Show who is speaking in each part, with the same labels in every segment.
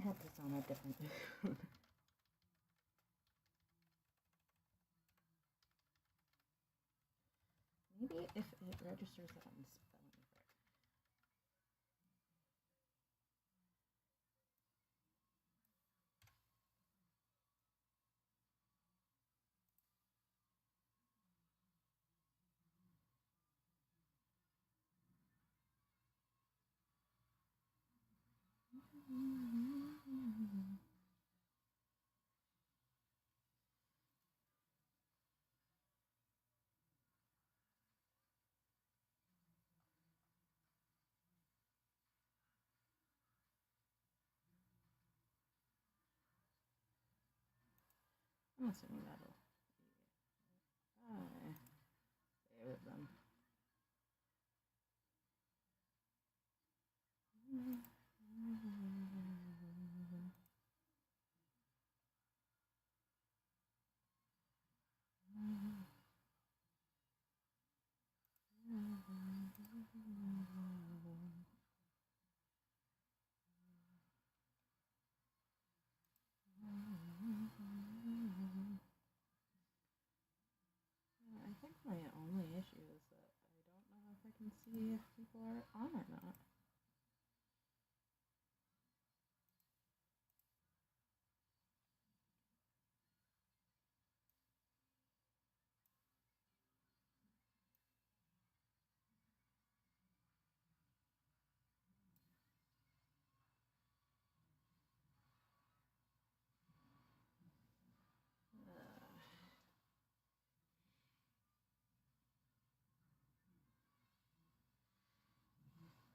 Speaker 1: had this on a different. Maybe if it registers that I'm spelling correct. I'm assuming that'll save it then. I think my only issue is that I don't know if I can see if people are on or not.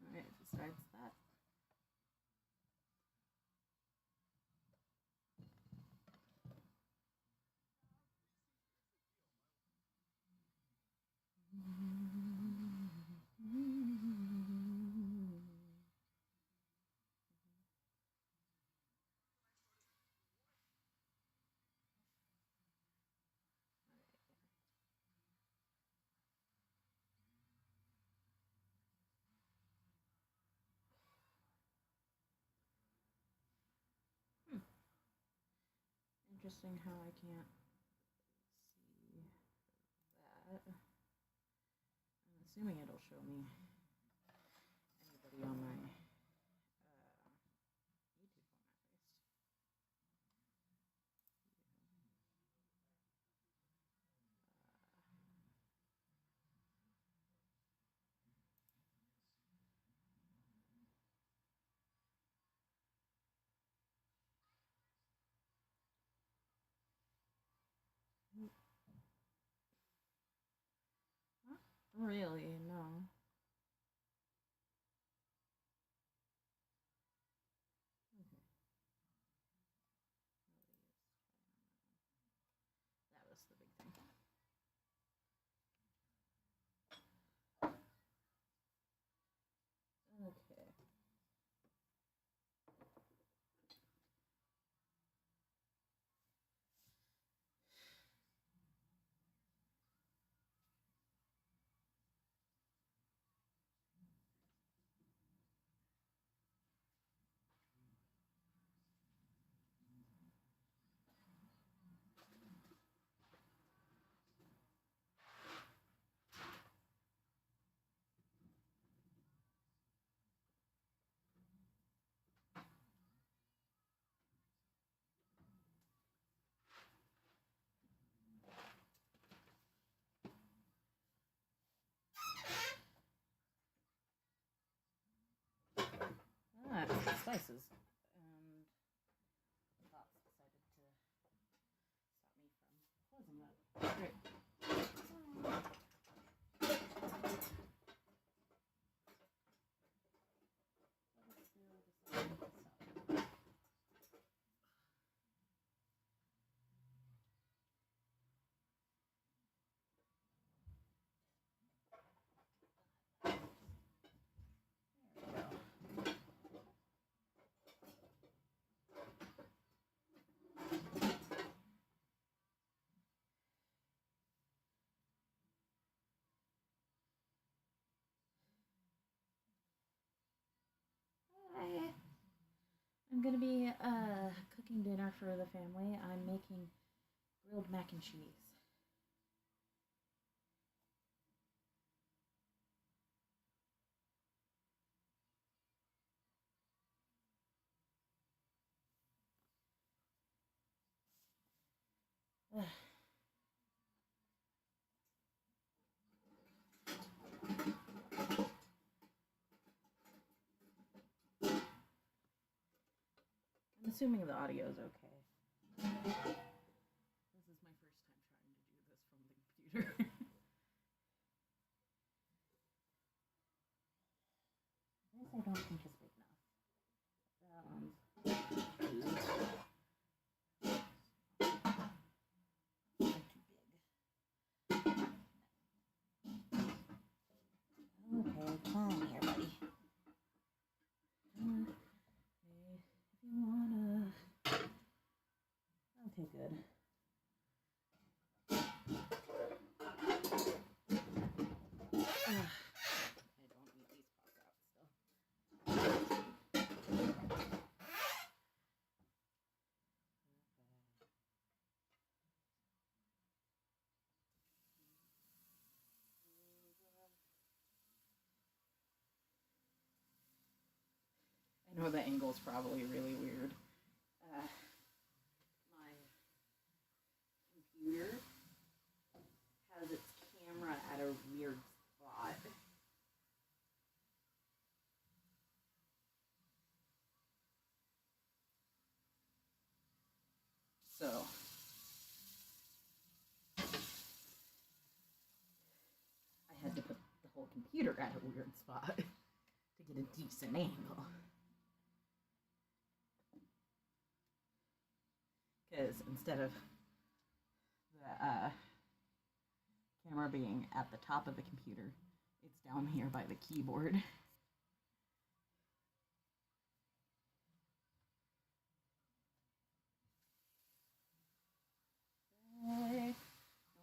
Speaker 1: Alright, besides that. Interesting how I can't see that. I'm assuming it'll show me anybody on my YouTube format at least. Not really, no. Okay. Nobody is chatting on that one. That was the big thing. Okay. Spices. And the thoughts decided to stop me from closing that. Great. Let's do this. I'm gonna be cooking dinner for the family. I'm making grilled mac and cheese. I'm assuming the audio is okay. This is my first time trying to do this from the computer. This I don't think is big enough. That one's too big. Okay, come on here, buddy. Come on. If you wanna. Okay, good. I know the angle's probably really weird. My computer has its camera at a weird spot. So I had to put the whole computer at a weird spot to get a decent angle. Because instead of the camera being at the top of the computer, it's down here by the keyboard. Hey, I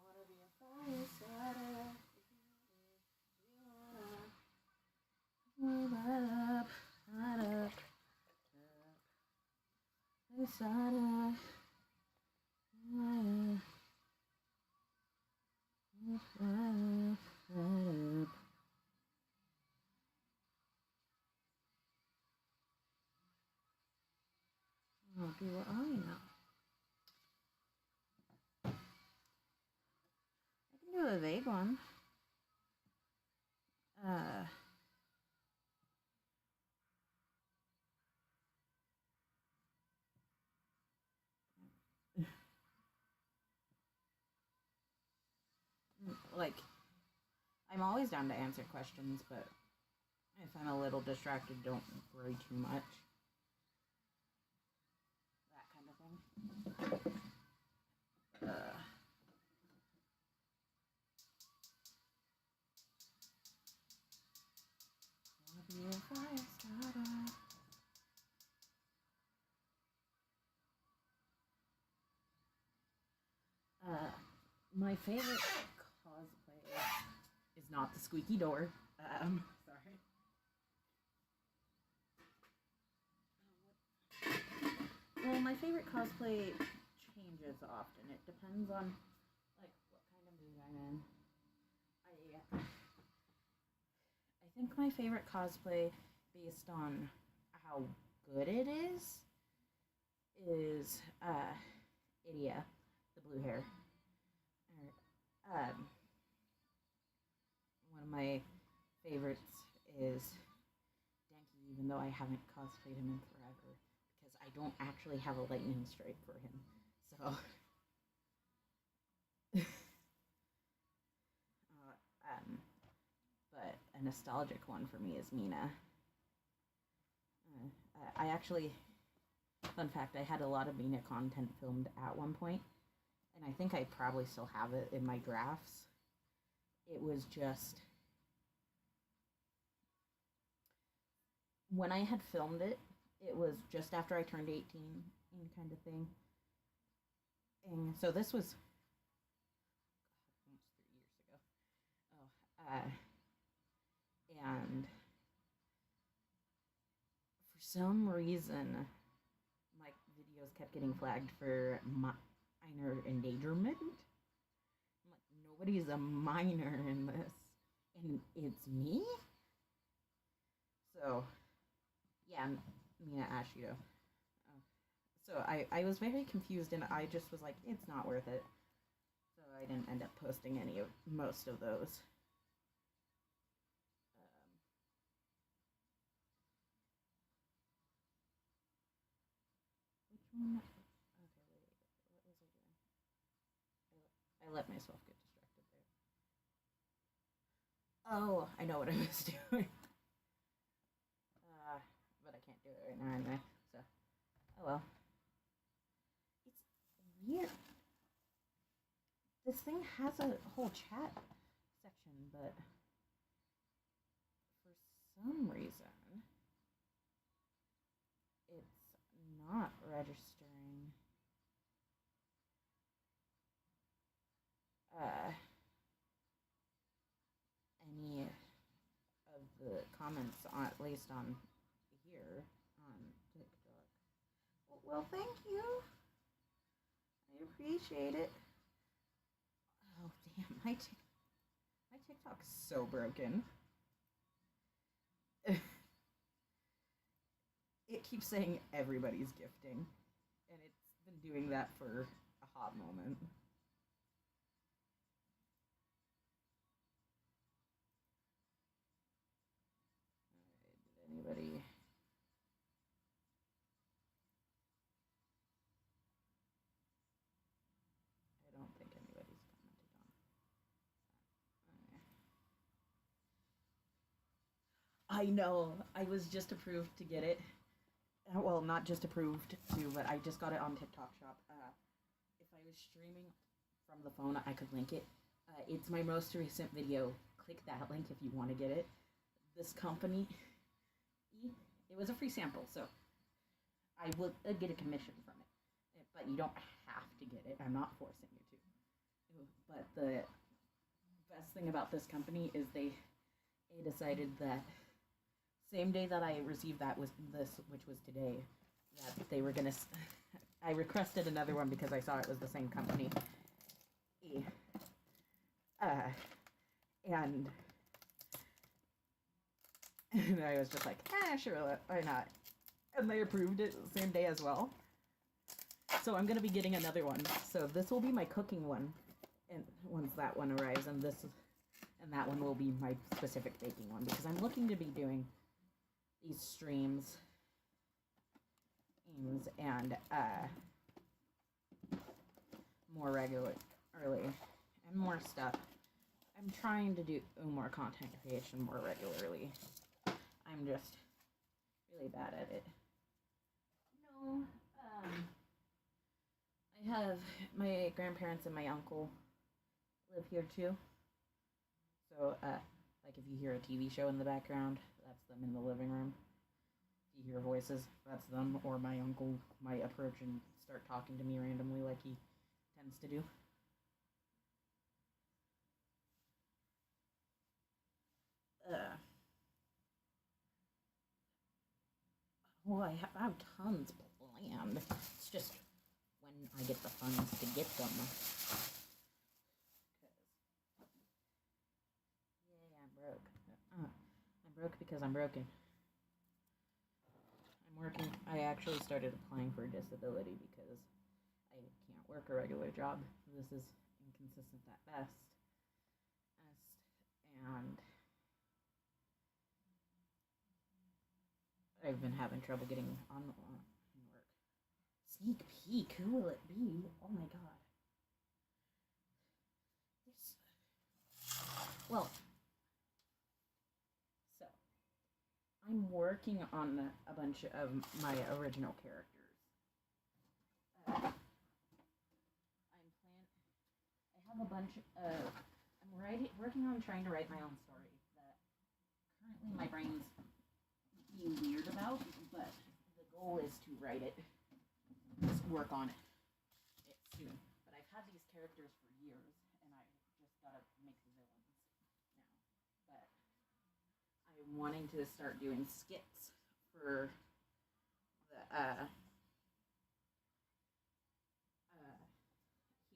Speaker 1: wanna be a fire starter. Move up, right up, starter. Oh, do I know? I can do a vague one. Like, I'm always down to answer questions, but if I'm a little distracted, don't worry too much. That kind of thing. Wanna be a fire starter. My favorite cosplay is not the squeaky door. Sorry. Well, my favorite cosplay changes often. It depends on like what kind of mood I'm in. I think my favorite cosplay, based on how good it is Idia, the blue hair. One of my favorites is Denki, even though I haven't cosplayed him in forever, because I don't actually have a lightning strike for him. So, but a nostalgic one for me is Mina. I actually, fun fact, I had a lot of Mina content filmed at one point, and I think I probably still have it in my drafts. It was just when I had filmed it, it was just after I turned 18 kind of thing. And so this was almost 3 years ago. And for some reason, kept getting flagged for minor endangerment. I'm like, nobody's a minor in this, and it's me. So, yeah, Mina Ashido. So I was very confused, and I just was like, it's not worth it. So I didn't end up posting most of those. Which one? Okay, wait. What was I doing? I let myself get distracted there. Oh, I know what I was doing. But I can't do it right now anyway. So, oh well. It's weird. This thing has a whole chat section, but for some reason, it's not registering any of the comments, at least on here on TikTok. Well, thank you. I appreciate it. Oh damn, my TikTok is so broken. It keeps saying everybody's gifting, and it's been doing that for a hot moment. Alright, did anybody... I don't think anybody's commented on. I know. I was just approved to get it. Well, not just approved to, but I just got it on TikTok Shop. If I was streaming from the phone, I could link it. It's my most recent video. Click that link if you want to get it. This company, it was a free sample, so I would get a commission from it. But you don't have to get it. I'm not forcing you to. But the best thing about this company is they decided that same day that I received that was this, which was today, that they were gonna. I requested another one because I saw it was the same company. And I was just like, sure, why not? And they approved it the same day as well. So I'm gonna be getting another one. So this will be my cooking one, and once that one arrives, and that one will be my specific baking one, because I'm looking to be doing these streams and more regularly and more stuff. I'm trying to do more content creation more regularly. I'm just really bad at it. No, I have my grandparents and my uncle live here too. So, like if you hear a TV show in the background, that's them in the living room. If you hear voices, that's them, or my uncle might approach and start talking to me randomly like he tends to do. Oh, I have tons planned. It's just when I get the funds to get them. Yay, I'm broke. I'm broke because I'm broken. I'm working. I actually started applying for disability because I can't work a regular job. This is inconsistent at best. And I've been having trouble getting on work. Sneak peek, who will it be? Oh my god. Well, so I'm working on a bunch of my original characters. I have a bunch of. I'm working on trying to write my own story that currently my brain's being weird about, but the goal is to write it, just work on it soon. But I've had these characters for years, and I just gotta make the villains now. But I'm wanting to start doing skits for the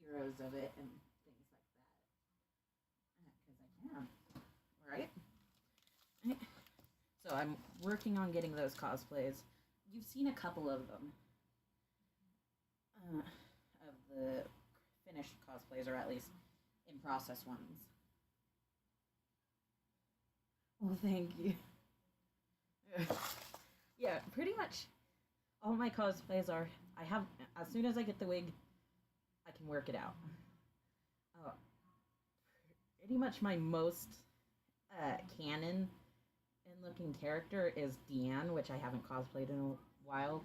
Speaker 1: heroes of it and things like that. Because I can, right? So I'm working on getting those cosplays. You've seen a couple of them. Of the finished cosplays, or at least in process ones. Well, thank you. Yeah, pretty much all my cosplays are. I have, as soon as I get the wig, I can work it out. Pretty much my most canon and looking character is Deanne, which I haven't cosplayed in a while.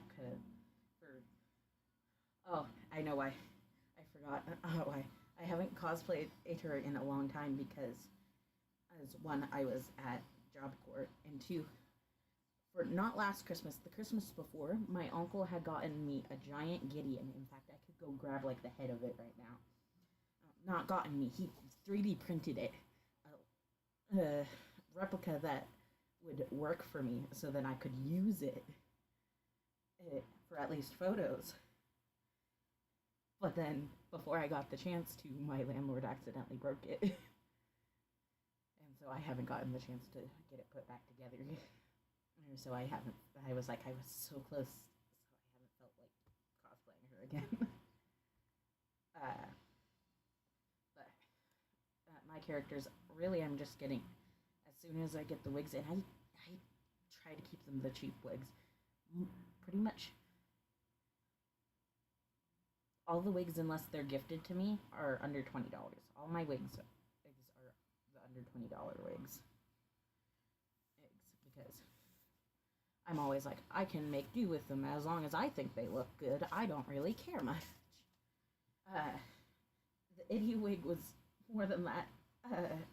Speaker 1: Oh, I know why. I forgot why. I haven't cosplayed her in a long time because, as one, I was at Job Corps, and two, for not last Christmas, the Christmas before, my uncle had gotten me a giant Gideon. In fact, I could go grab like the head of it right now. Not gotten me. He 3D printed it. A replica that would work for me, so then I could use it for at least photos. But then, before I got the chance to, my landlord accidentally broke it. And so I haven't gotten the chance to get it put back together. So I was so close, so I haven't felt like cosplaying her again. But my characters, really, I'm just getting, as soon as I get the wigs in, I try to keep them the cheap wigs. Pretty much all the wigs, unless they're gifted to me, are under $20. All my wigs are the under $20 wigs. Because I'm always like, I can make do with them as long as I think they look good. I don't really care much. The Itty wig was more than that.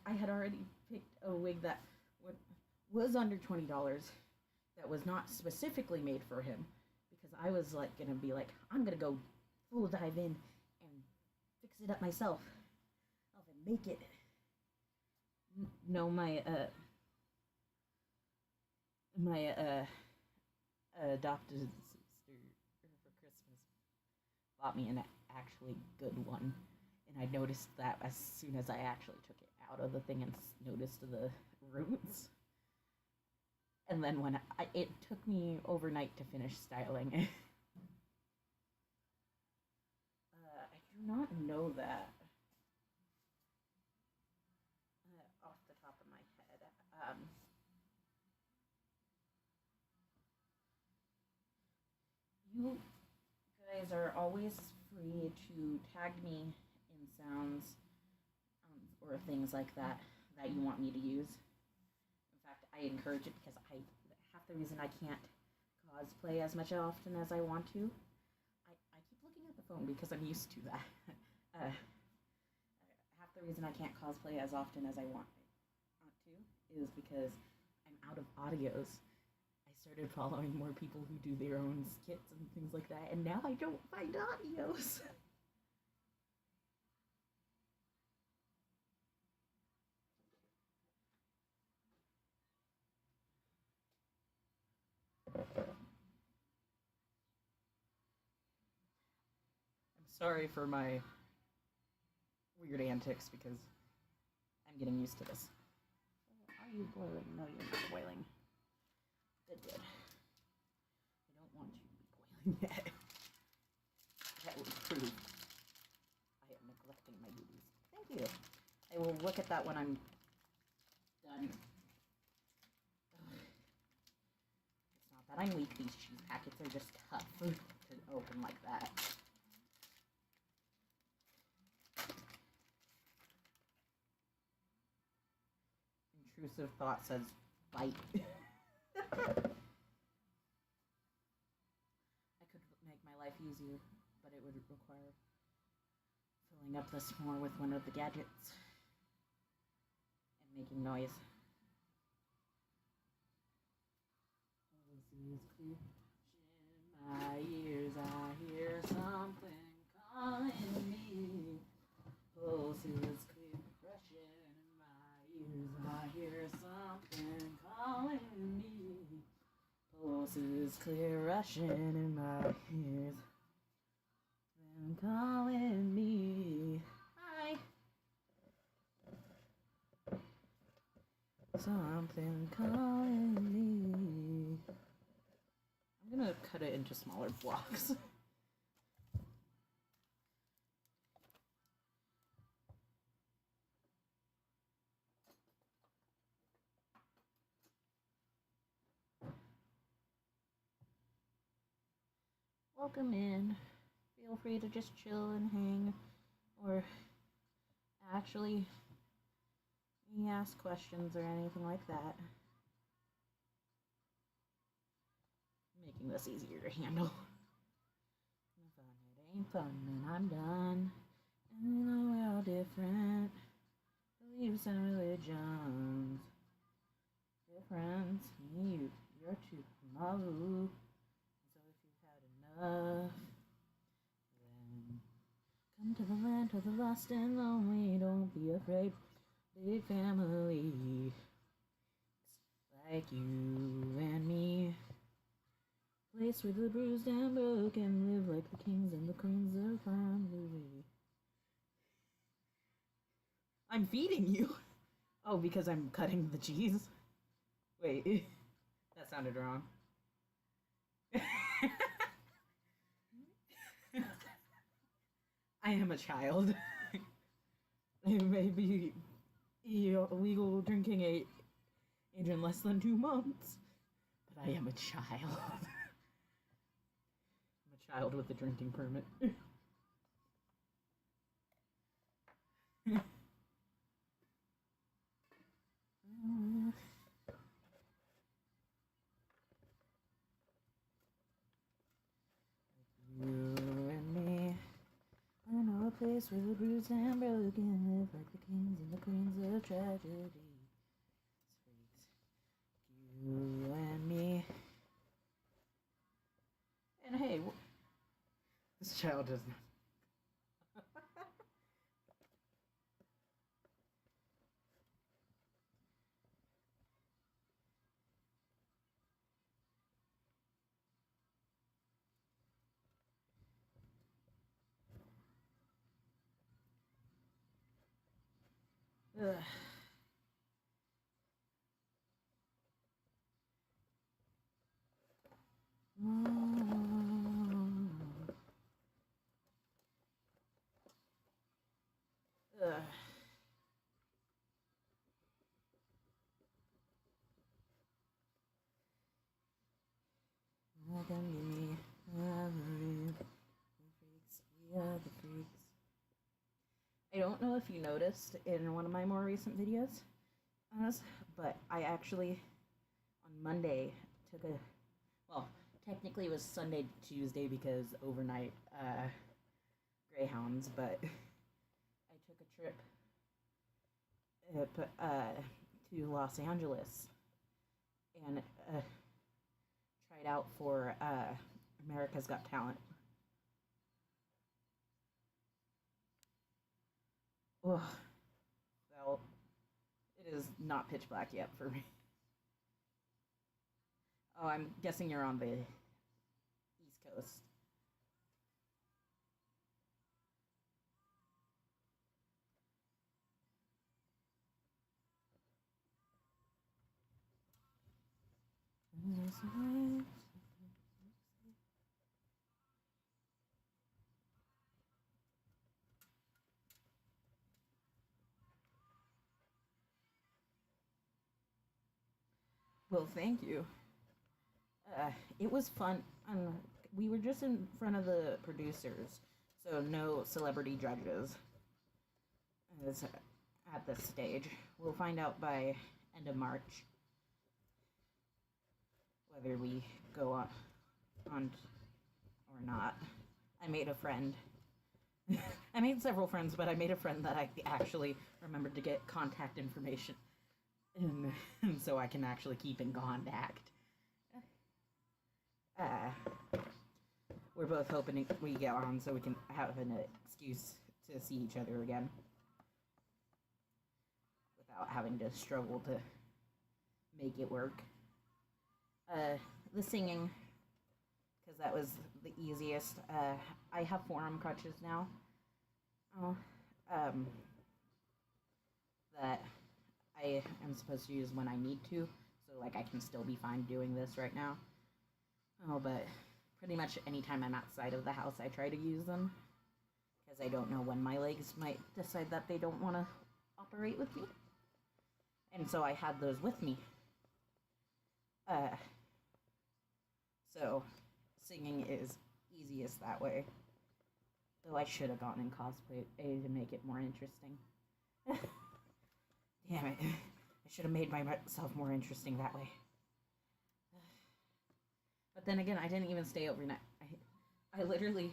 Speaker 1: I had already picked a wig that was under $20 that was not specifically made for him, because I was like gonna be like, I'm gonna go full dive in and fix it up myself. I'll make it. No, my adopted sister for Christmas bought me an actually good one, and I noticed that as soon as I actually took it out of the thing and noticed the roots. And then when it took me overnight to finish styling it. I do not know that off the top of my head. You guys are always free to tag me in sounds or things like that you want me to use. In fact, I encourage it because half the reason I can't cosplay as much often as I want to, I keep looking at the phone because I'm used to that. Half the reason I can't cosplay as often as I want to is because I'm out of audios. I started following more people who do their own skits and things like that, and now I don't find audios. I'm sorry for my weird antics because I'm getting used to this. Are you boiling? No, you're not boiling. Good. I don't want you to be boiling yet. That would prove I am neglecting my duties. Thank you. I will look at that when I'm done. It's not that I'm weak. These cheese packets are just tough to open like that. Intrusive thought says bite. I could make my life easier, but it would require filling up this more with one of the gadgets and making noise. In my ears, I hear something calling me. Pulses clear, rushing in my ears. I hear something calling me. Pulses clear, rushing in my ears. calling me. Hi. Something calling me. I'm gonna cut it into smaller blocks. Welcome in. Feel free to just chill and hang, or actually ask questions or anything like that. Making this easier to handle. Fun, it ain't fun, and I'm done. And you know we're all different. Beliefs and religions. Difference. You're too malu. So if you've had enough, then come to the land of the lost and lonely. Don't be afraid. Big family. Like you and me. Place where the bruised and broken live like the kings and the queens of family. I'm feeding you. Oh, because I'm cutting the cheese. Wait, that sounded wrong. I am a child. It may be illegal drinking age in less than 2 months, but I am a child. I'm a child with a drinking permit. You and me, I know a place where the bruised and broken live like the kings and the queens of tragedy. You and me. And hey, this child does not. Ugh. Ugh. I don't know if you noticed in one of my more recent videos on this, but I actually on Monday took a, well, technically it was Sunday, Tuesday because overnight Greyhounds, but I took a trip to Los Angeles and tried out for America's Got Talent. Ugh. Well, it is not pitch black yet for me. Oh, I'm guessing you're on the East Coast. Well, thank you. It was fun. We were just in front of the producers, so no celebrity judges is at this stage. We'll find out by end of March whether we go on or not. I made a friend. I made several friends, but I made a friend that I actually remembered to get contact information, and so I can actually keep in contact. We're both hoping we get on so we can have an excuse to see each other again without having to struggle to make it work. The singing, because that was the easiest. I have forearm crutches now. Oh, um, that I am supposed to use when I need to, so like I can still be fine doing this right now. Oh, but pretty much anytime I'm outside of the house, I try to use them because I don't know when my legs might decide that they don't want to operate with me, and so I had those with me. Uh, so singing is easiest that way. Though I should have gone in cosplay to make it more interesting. Damn it. I should have made myself more interesting that way. But then again, I didn't even stay overnight. I literally...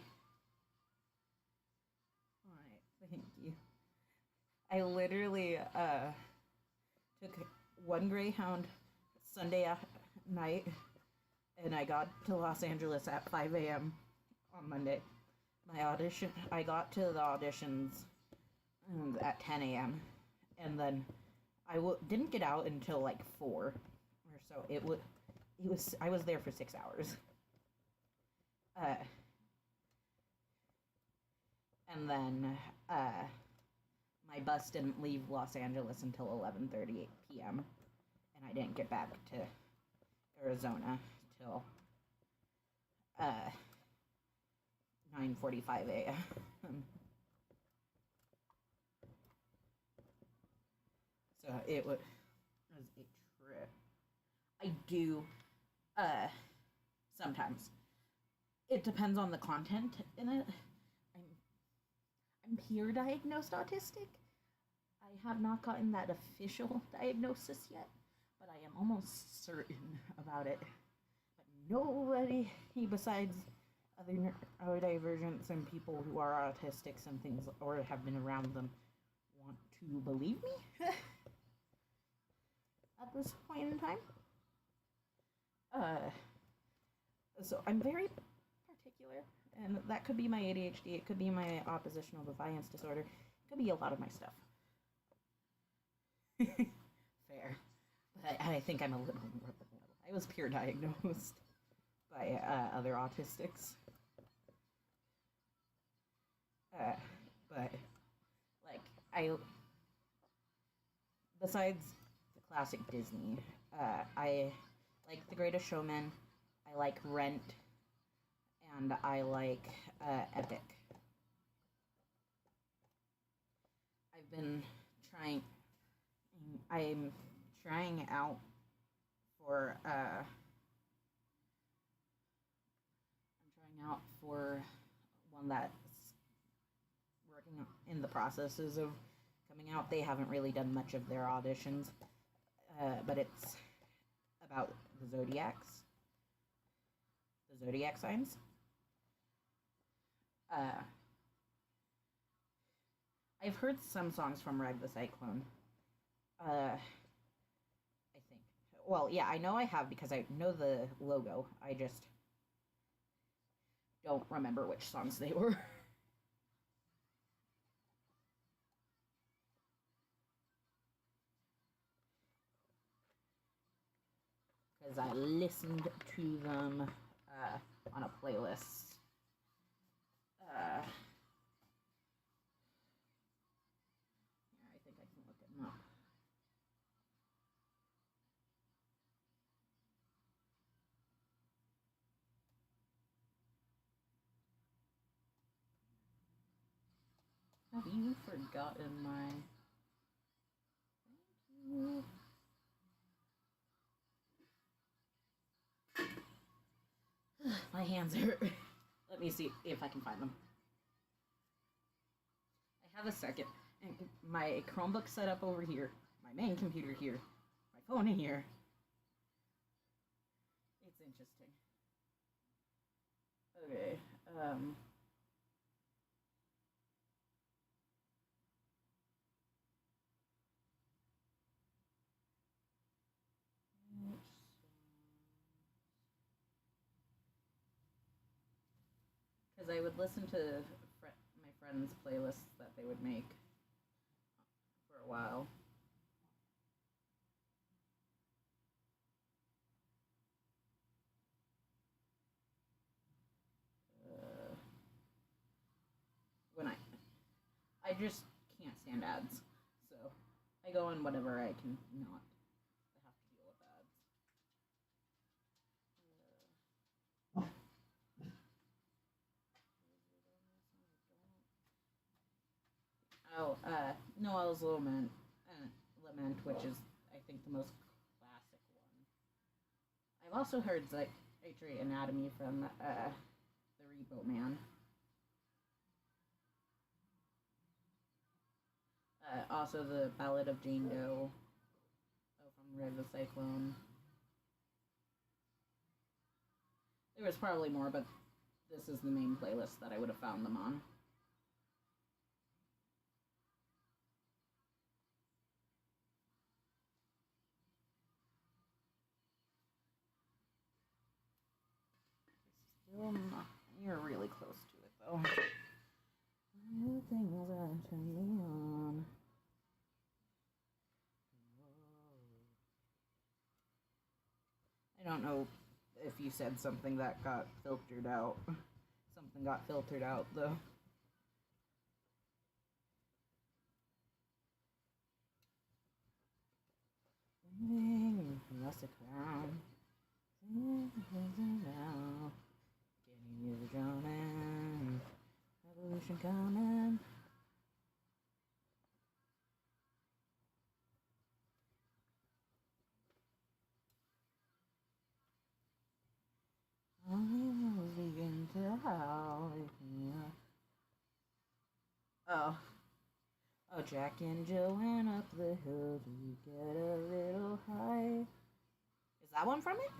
Speaker 1: Alright, thank you. I literally took one Greyhound Sunday night, and I got to Los Angeles at 5 a.m. on Monday. My audition, I got to the auditions at 10 a.m. and then didn't get out until like 4 or so. I was there for 6 hours. And then my bus didn't leave Los Angeles until 11:30 p.m. and I didn't get back to Arizona till 9:45 a.m. So it was a trip. I do sometimes. It depends on the content in it. I'm peer diagnosed autistic. I have not gotten that official diagnosis yet, but I am almost certain about it. But nobody besides other neurodivergents and people who are autistics and things, or have been around them, want to believe me at this point in time. So I'm very particular, and that could be my ADHD, it could be my oppositional defiance disorder, it could be a lot of my stuff. Fair. But I think I'm a little more than little. I was peer diagnosed by other autistics. But, like, besides the classic Disney, I like The Greatest Showman, I like Rent, and I like Epic. I'm trying out for one that's working in the processes of coming out. They haven't really done much of their auditions, but it's about the zodiac signs. I've heard some songs from Rag the Cyclone. I think. Well, yeah, I know I have because I know the logo. I just don't remember which songs they were. Because I listened to them on a playlist. Yeah, I think I can look them up. Have you forgotten my... Thank you. My hands hurt. Let me see if I can find them. I have a second. And my Chromebook set up over here. My main computer here. My phone in here. It's interesting. Okay. Because I would listen to my friends' playlists that they would make for a while. I just can't stand ads. So I go in whatever I can not have to deal with ads. Noel's Lament, which is, I think, the most classic one. I've also heard Psychiatry Anatomy from the Repo Man. Also the Ballad of Jane Doe from Red the Cyclone. There was probably more, but this is the main playlist that I would have found them on. Still not. You're really close to it, though. The things that turn me on. I don't know if you said something that got filtered out. Something got filtered out, though. Must have crown. Getting music drumming. Revolution coming. Only begin to howl. Oh, Jack and Jill went up the hill to get a little high. Is that one from it?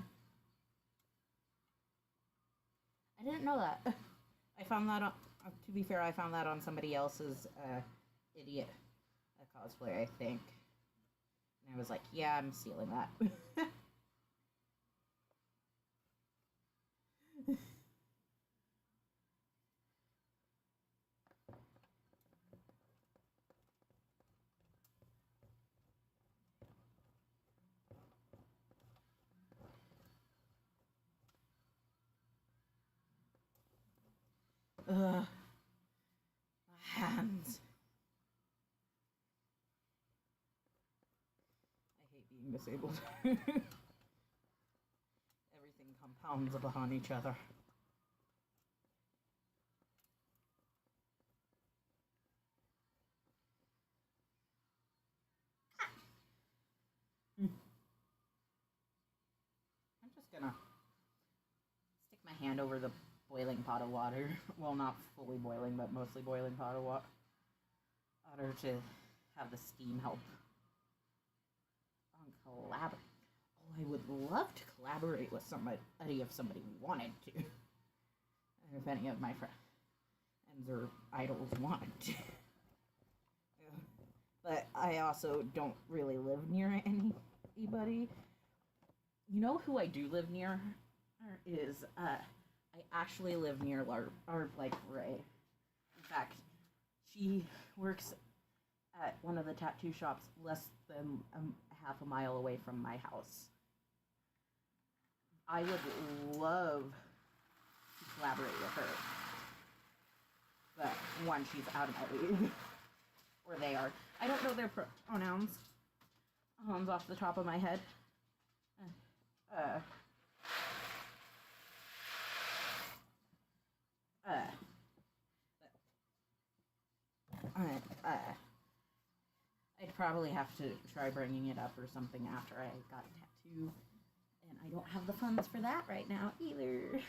Speaker 1: I didn't know that. I found that on, to be fair, I found that on somebody else's idiot cosplay, I think. And I was like, yeah, I'm stealing that. Ugh. My hands. I hate being disabled. Everything compounds upon each other. I'm just gonna stick my hand over the boiling pot of water. Well, not fully boiling, but mostly boiling pot of water to have the steam help on collaborate. Oh, I would love to collaborate with somebody if somebody wanted to. If any of my friends or idols wanted to. But I also don't really live near anybody. You know who I do live near? Is, I actually live near Blake Ray. In fact, she works at one of the tattoo shops less than half a mile away from my house. I would love to collaborate with her. But one, she's out of my league. Or they are. I don't know their pronouns. Off the top of my head. I'd probably have to try bringing it up or something after I got a tattoo. And I don't have the funds for that right now either.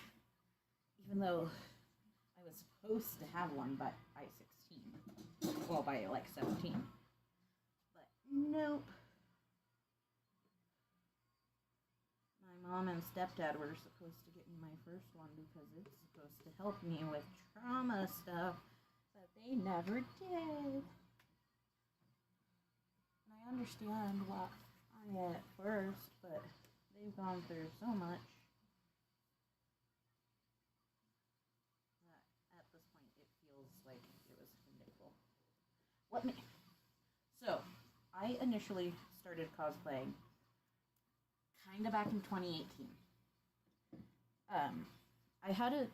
Speaker 1: Even though I was supposed to have one by 16. Well, by like 17. But nope. My mom and stepdad were supposed to get me my first one because it's supposed to help me with trauma stuff. But they never did. And I understand why at first, but they've gone through so much that at this point it feels like it was inevitable. So, I initially started cosplaying kind of back in 2018. I had an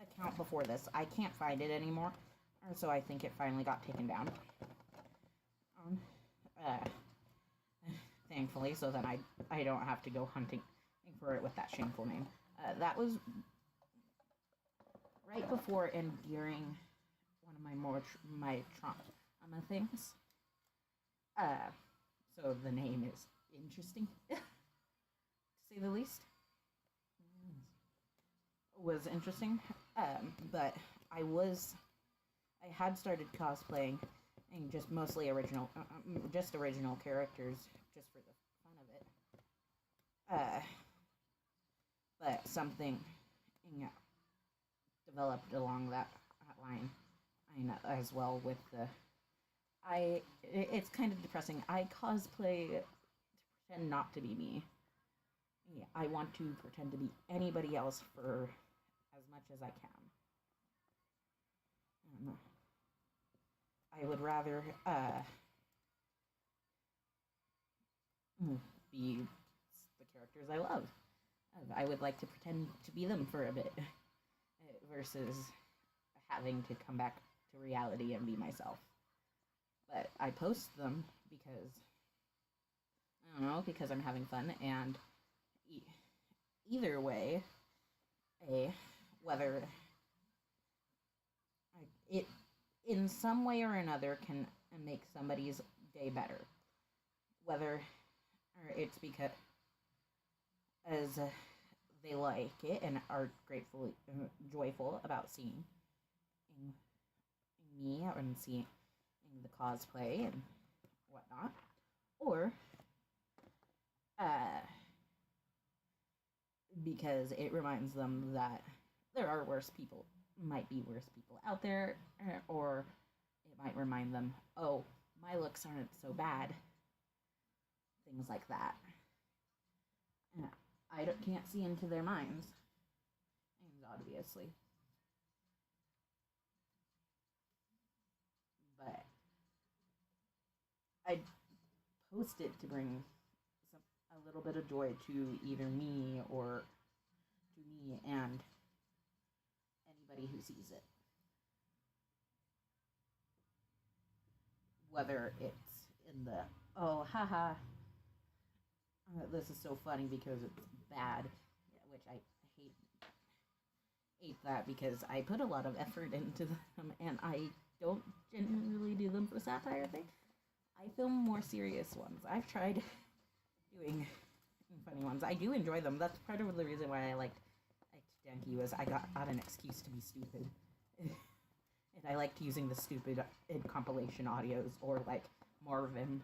Speaker 1: account before this. I can't find it anymore. or so I think it finally got taken down. Um, uh, Thankfully, so that I don't have to go hunting for it with that shameful name. That was right before and during one of my trauma things. So the name is interesting, to say the least. Was interesting, but I had started cosplaying and just mostly just original characters, just for the fun of it. But something developed along that line, as well with the. It's kind of depressing. I cosplay to pretend not to be me. Yeah, I want to pretend to be anybody else for as much as I can. I would rather be the characters I love. I would like to pretend to be them for a bit, versus having to come back to reality and be myself. But I post them because, I don't know, because I'm having fun, and either way, whether it in some way or another can make somebody's day better, whether or it's because as they like it and are joyful about seeing me and seeing the cosplay and whatnot, or because it reminds them that there are might be worse people out there, or it might remind them, oh, my looks aren't so bad. Things like that. I can't see into their minds, obviously. But I post it to bring a little bit of joy to either me or to me and anybody who sees it. Whether it's in the, oh, haha, this is so funny because it's bad, which I hate that because I put a lot of effort into them and I don't generally do them for satire thing. I film more serious ones. I've tried doing funny ones. I do enjoy them. That's part of the reason why I liked Denki, was I got an excuse to be stupid. And I liked using the stupid compilation audios, or like Marvin.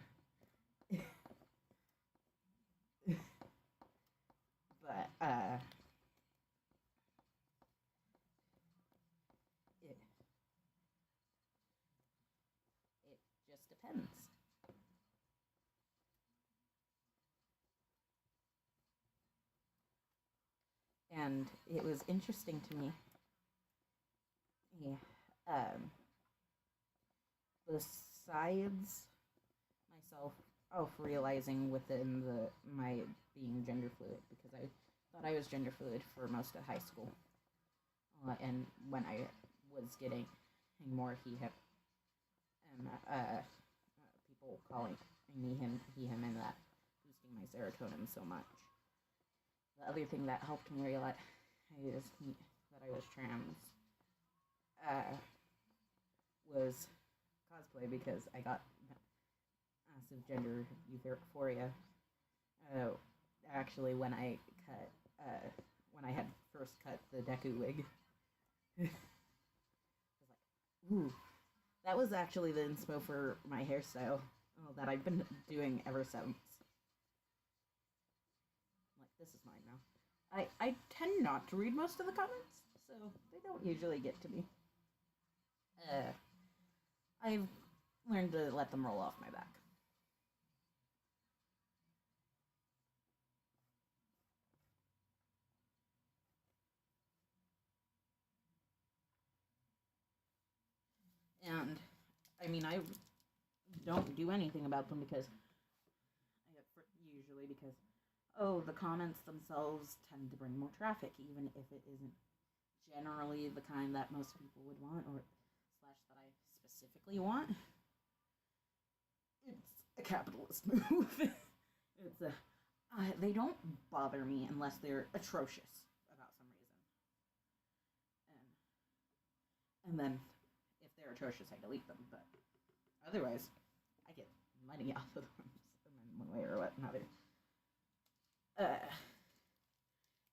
Speaker 1: But it just depends. And it was interesting to me. Yeah. Besides myself, realizing within my being gender fluid, because I thought I was gender fluid for most of high school, and when I was getting more he/him, and people calling me him, he/him, and that boosting my serotonin so much. The other thing that helped me realize is that I was trans was cosplay, because I got massive gender euphoria. Actually, when I had first cut the Deku wig, I was like, ooh, that was actually the inspo for my hairstyle that I've been doing ever since. Like, this is mine now. I tend not to read most of the comments, so they don't usually get to me. I've learned to let them roll off my back. And, I mean, I don't do anything about them because, usually because, the comments themselves tend to bring more traffic, even if it isn't generally the kind that most people would want, or slash that I specifically want, it's a capitalist move. It's a they don't bother me unless they're atrocious about some reason, and then if they're atrocious, I delete them. But otherwise, I get money off of them in one way or another.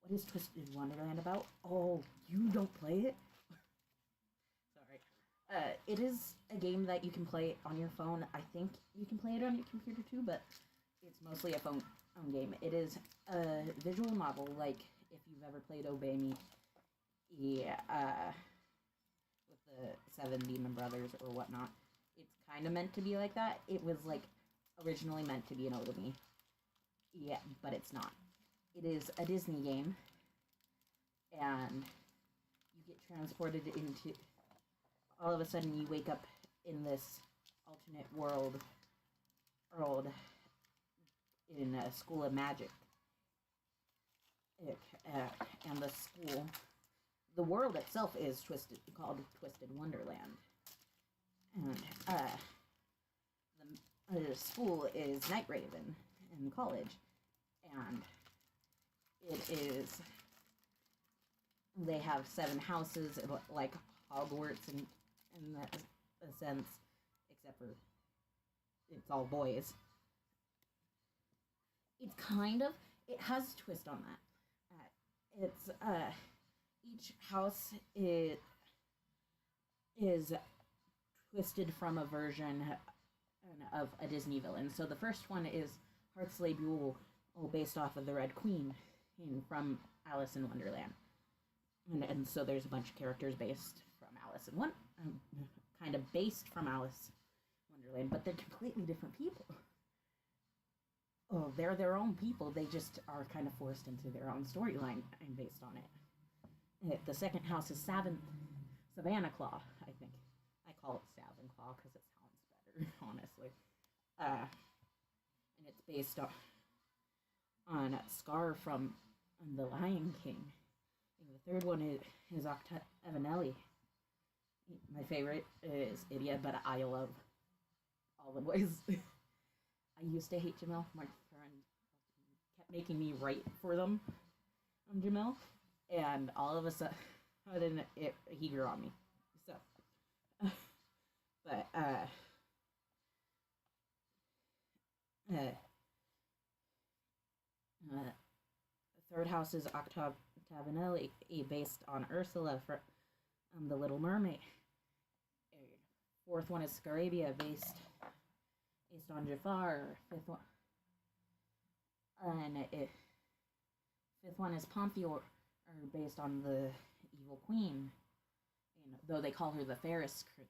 Speaker 1: What is Twisted Wonderland about? Oh, you don't play it? Sorry. It is a game that you can play on your phone. I think you can play it on your computer too, but it's mostly a phone game. It is a visual novel, like if you've ever played Obey Me, yeah, with the Seven Demon Brothers or whatnot. It's kind of meant to be like that. It was like originally meant to be an Oda-me. Yeah, but it's not. It is a Disney game, and you get transported into. All of a sudden, you wake up in this alternate world in a school of magic. And the world itself is called Twisted Wonderland, and the school is Night Raven in college, and they have 7 houses, like Hogwarts in that sense, except for it's all boys. It has a twist on that. It's each house is twisted from a version of a Disney villain. So the first one is Heartsley Buell, based off of the Red Queen from Alice in Wonderland. And so there's a bunch of characters based from Alice in kind of based from Alice in Wonderland, but they're completely different people. Oh, they're their own people. They just are kind of forced into their own storyline and based on it. The second house is Savannah Claw, I think. I call it Savin Claw because it sounds better, honestly. And it's based on Scar from The Lion King. And the third one is Octavianelli. My favorite is Idia, but I love all the boys. I used to hate Jamel. My friend kept making me write for them on Jamel, and all of a sudden he grew on me. So, but third house is Octavianelli, based on Ursula from The Little Mermaid. Fourth one is Scarabia, based on Jafar. Fifth one is Ponthior, based on the Evil Queen, and though they call her the fairest queen.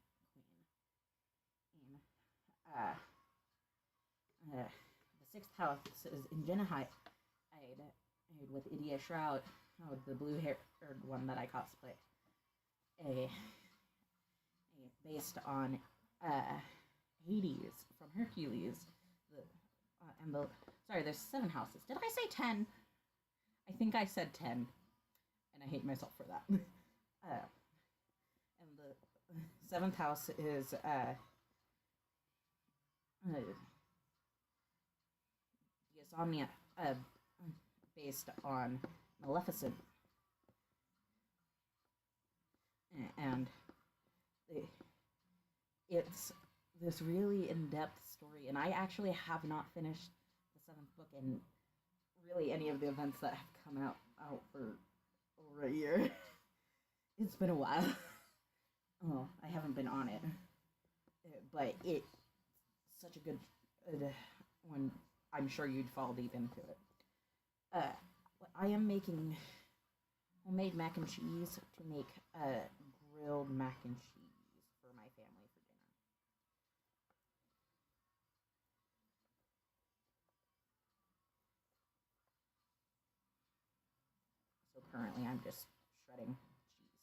Speaker 1: And the sixth house is Ingenihide, with Idia Shroud, the blue-haired one that I cosplay. Based on Hades from Hercules. Sorry, there's 7 houses. Did I say 10? I think I said 10, and I hate myself for that. And the 7th house is Insomnia, based on Maleficent, and it's this really in-depth story, and I actually have not finished the 7th book and really any of the events that have come out for over a year. It's been a while. Oh, I haven't been on it, but it's such a good one. I'm sure you'd fall deep into it. I am making homemade mac and cheese to make grilled mac and cheese for my family for dinner. So currently I'm just shredding cheese.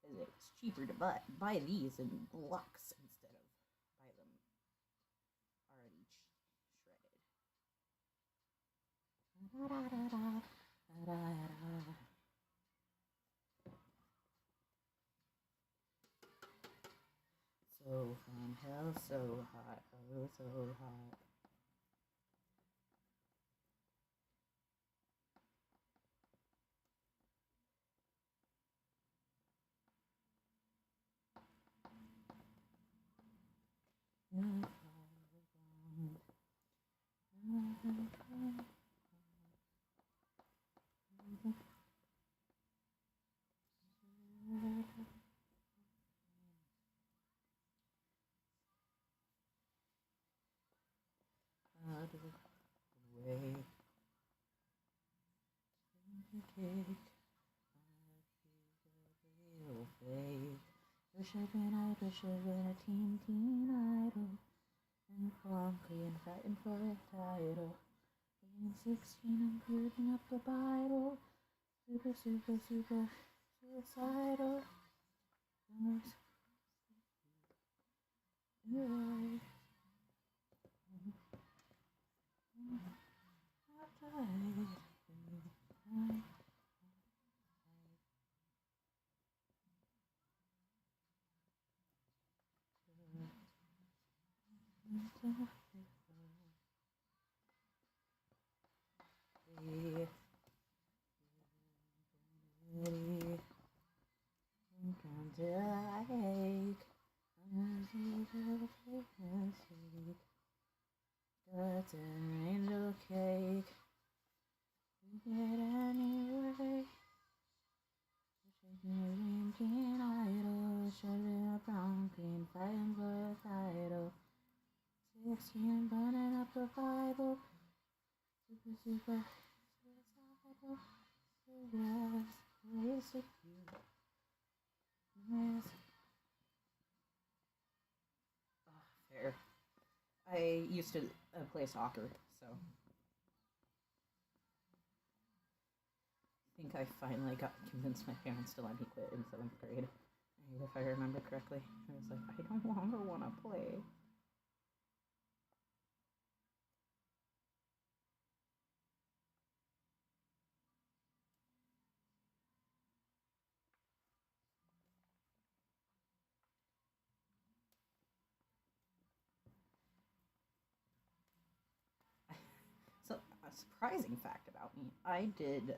Speaker 1: Because it's cheaper to buy these in blocks instead of buy them already shredded. from hell, so hot, oh so hot. Way cake, real fake. Wish I'd been a teen idol, and funky and fighting for a title. Being 16 and putting up the Bible, super suicidal. That's an angel cake. You get anyway. Shaking idol, shoving a brown queen, fighting for a title. 16 burning up the Bible. Super suicidal. Yes, if you miss. Fair. I used to play soccer, so I think I finally got convinced my parents to let me quit in 7th grade. If I remember correctly, I was like, I don't longer want to play. So, a surprising fact about me, I did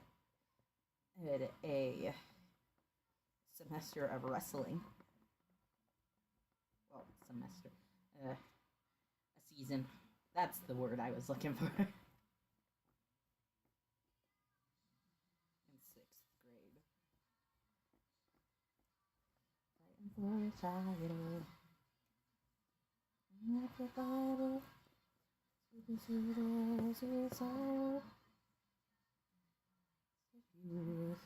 Speaker 1: a semester of wrestling. Well, semester. A season. That's the word I was looking for. In 6th grade. Fighting for a title. Not the Bible. Suicidal. Youth.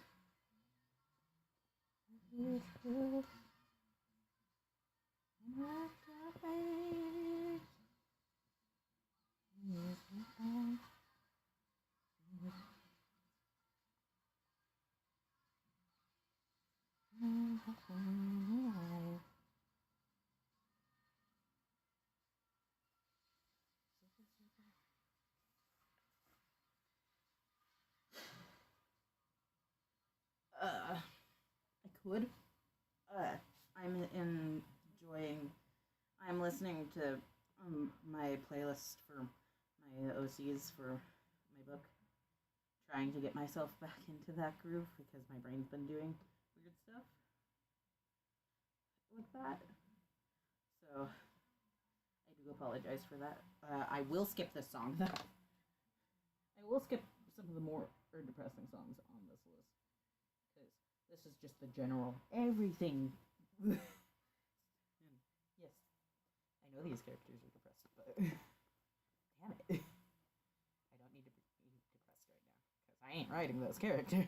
Speaker 1: I could. I'm enjoying. I'm listening to my playlist for my OCs for my book. Trying to get myself back into that groove because my brain's been doing weird stuff with that. So I do apologize for that. I will skip this song though. I will skip some of the more depressing songs on this list because this is just the general everything. And yes, I know these characters are depressed, but damn it, I don't need to be depressed right now because I ain't writing those characters.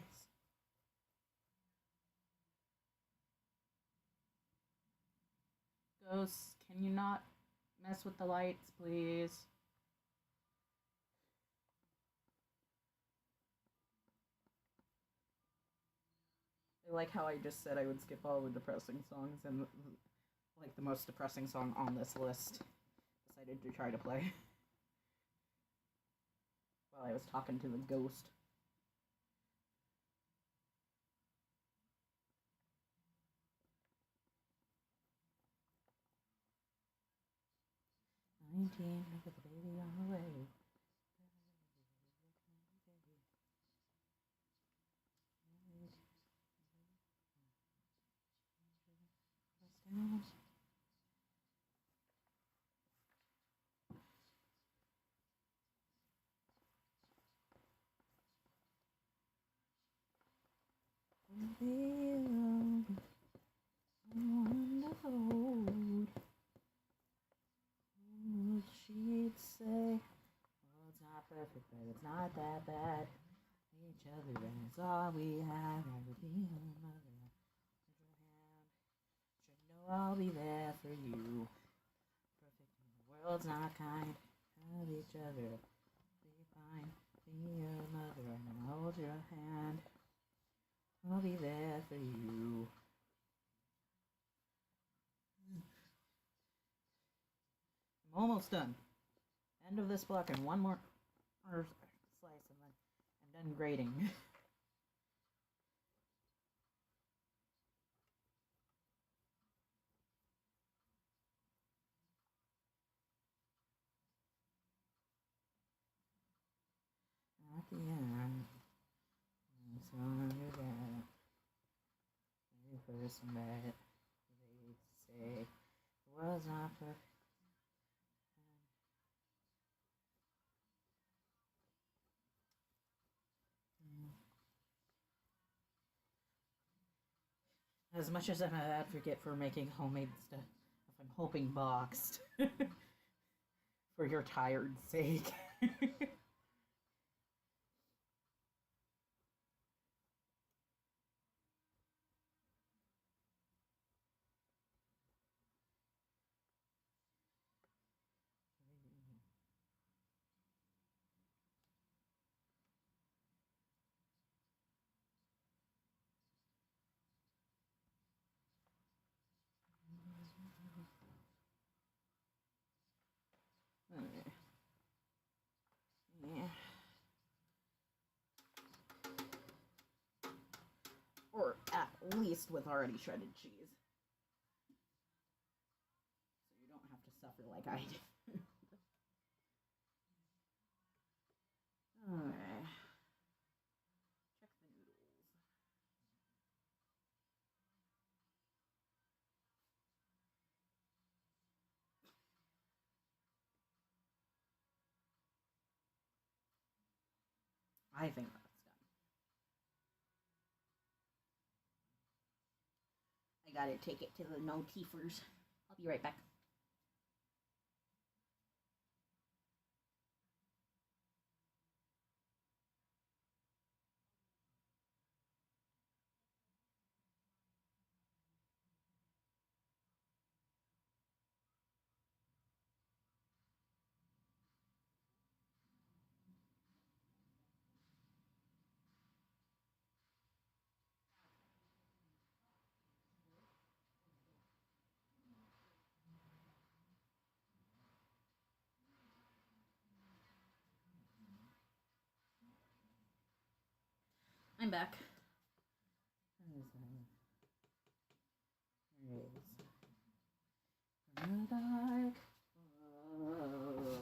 Speaker 1: Ghosts, can you not mess with the lights, please? I like how I just said I would skip all the depressing songs and like the most depressing song on this list decided to try to play while I was talking to the ghost. 17, look at the baby on the way. Someone to hold. She'd say, well, it's not perfect, but it's not that bad. Each other, and it's all we have. I would be your mother. Hold your hand. Should know I'll be there for you. Perfect when the world's not kind. Have each other. Be fine. Be your mother, and hold your hand. I'll be there for you. I'm almost done. End of this block and one more slice, and then I'm done grading. At the end, it's on your dad. Very first met, they say it was not perfect. As much as I'm an advocate for making homemade stuff, I'm hoping boxed for your tired sake. Yeah. Or at least with already shredded cheese. So you don't have to suffer like I did. Alright. Check the noodles. I think that's done. I gotta take it to the no teefers. I'll be right back. I'm back. In the dark. Oh.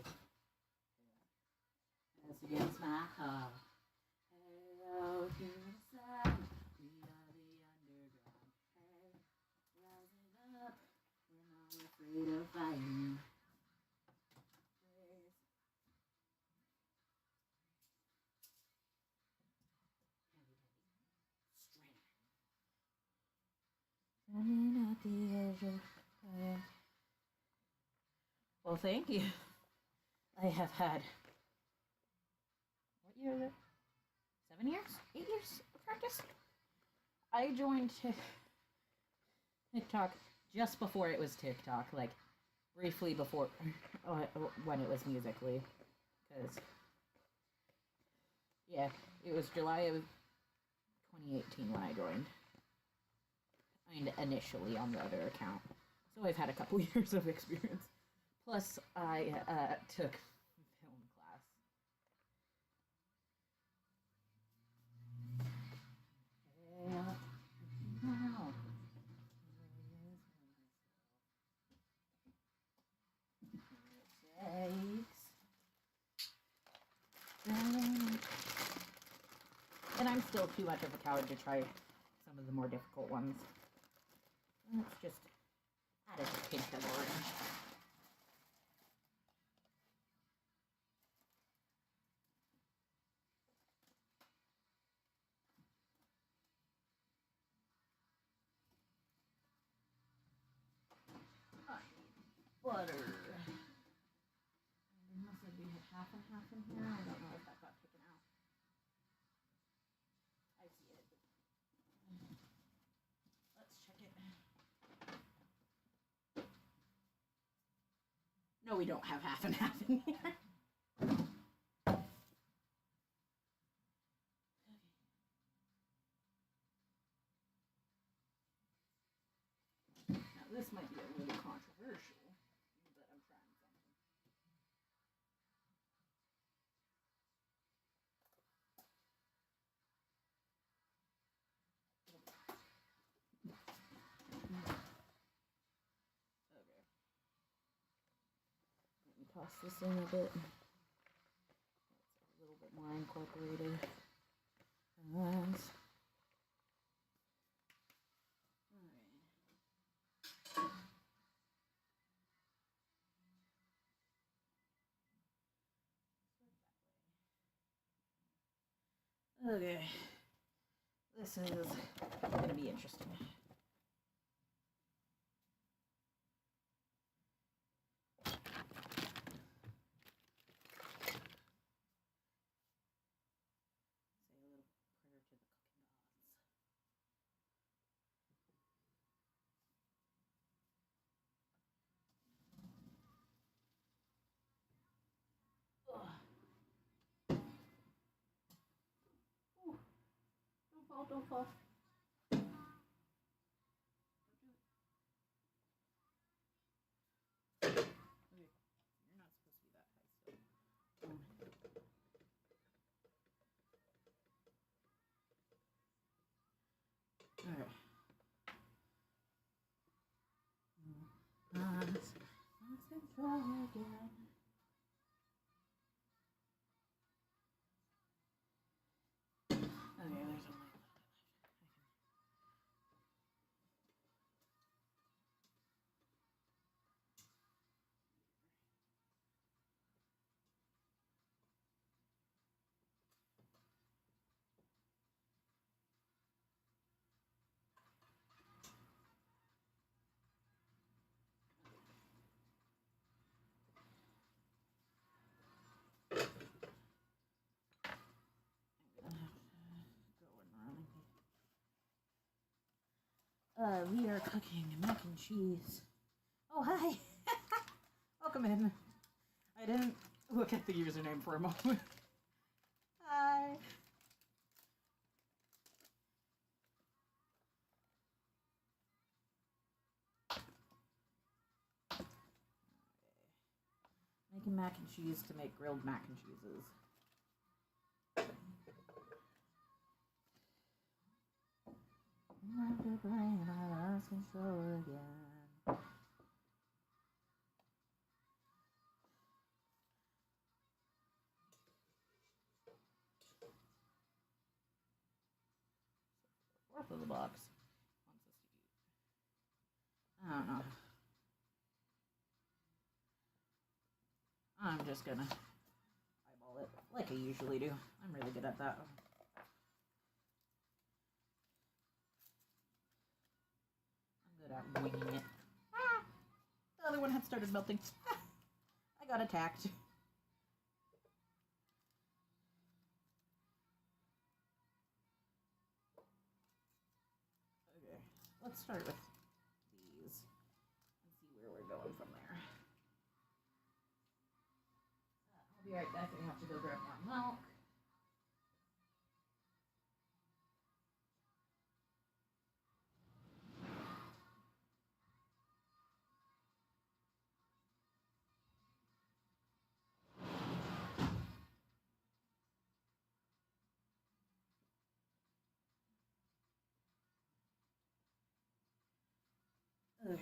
Speaker 1: As against my heart. Hello to the sun. We are the underground. Hey, rising up. We're not afraid of fighting. Standing at the edge of fire. Well, thank you. I have had, what year is it? 7 years? 8 years of practice? I joined TikTok just before it was TikTok, like briefly before when it was Musical.ly, because yeah, it was July of 2018 when I joined. And initially on the other account, so I've had a couple years of experience. Plus, I took film class. still too much of a coward to try some of the more difficult ones. Let's just add a pinch of orange. Butter. Unless we had half and half in here. I don't know if that got taken out. I see it. Let's check it. No, we don't have half and half in here. Now this might be a little controversial, but I'm trying something. Okay. Let me toss this in a bit. That's a little bit more incorporated. And okay. This is going to be interesting. Say a little prayer to the cooking gods. Ooh. Don't fall, don't fall. Alright. Let's try again. Okay, there's only a little bit left. We are cooking mac and cheese. Oh, hi! Welcome in. I didn't look at the username for a moment. Hi! Making mac and cheese to make grilled mac and cheeses. Like the brain, I lost control again. Fourth of the box wants us to eat. I don't know. I'm just gonna eyeball it like I usually do. I'm really good at that. I'm good at winging it. Ah! The other one had started melting. I got attacked. Okay, let's start with these and see where we're going from there. I'll be right back. I have to go grab more milk. Okay.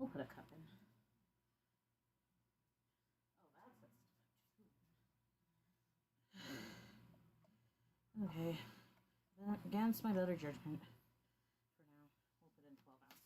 Speaker 1: We'll put a cup in. Oh, that's okay. Against my better judgment. For now, we'll put in 12 ounces.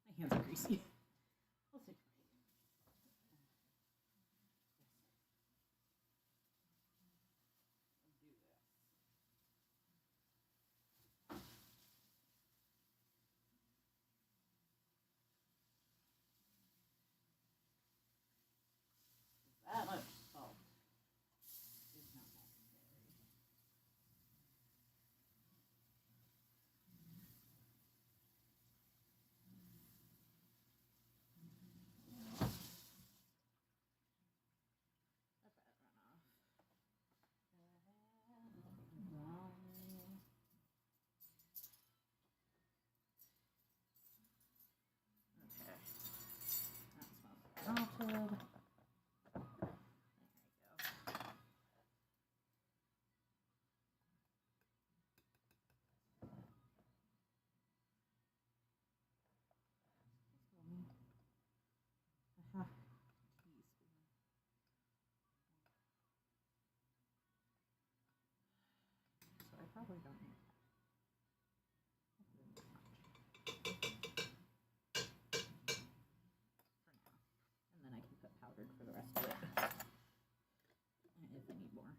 Speaker 1: My hands are greasy. We'll see. That much salt is not necessary. Let that run off. Okay. That smells melted. Half teaspoon. So I probably don't need that. For now. And then I can put powdered for the rest of it. If I need more.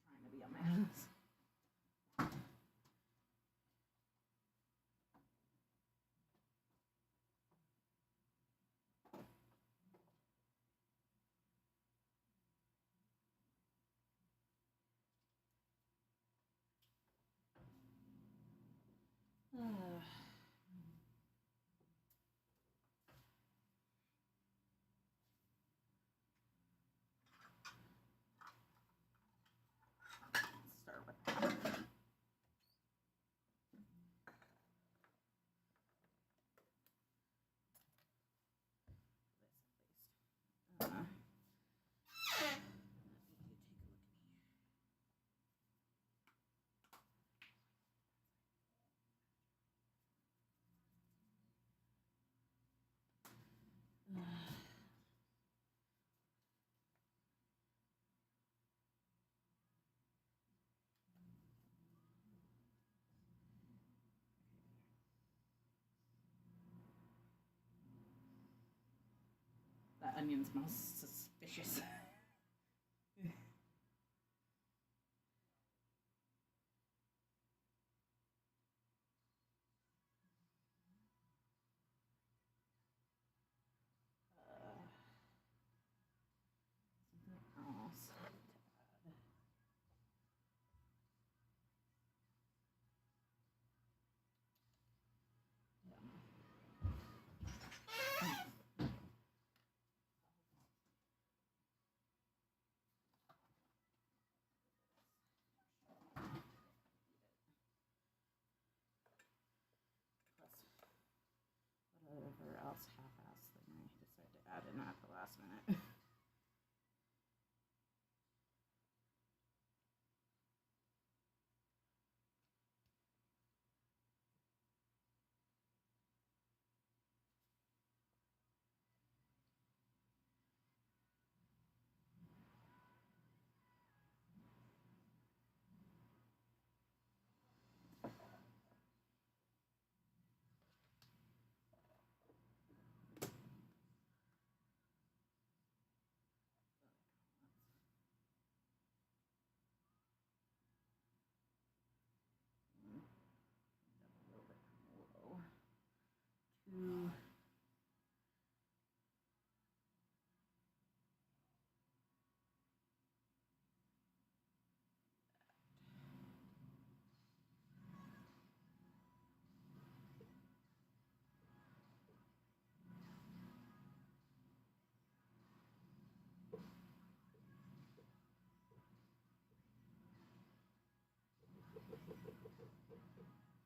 Speaker 1: Trying to be a mess. Let's start with that. This at least. That onion smells suspicious. Something else to add.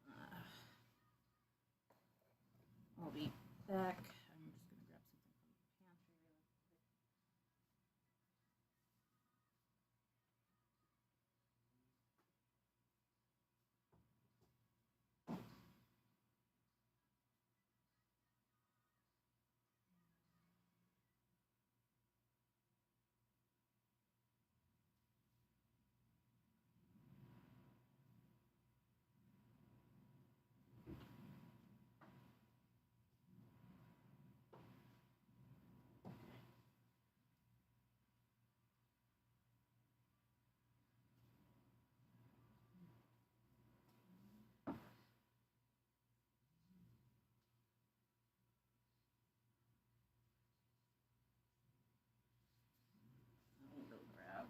Speaker 1: Uh, I'll be back. I'm just gonna grab something from the pantry really quick. Let me go grab.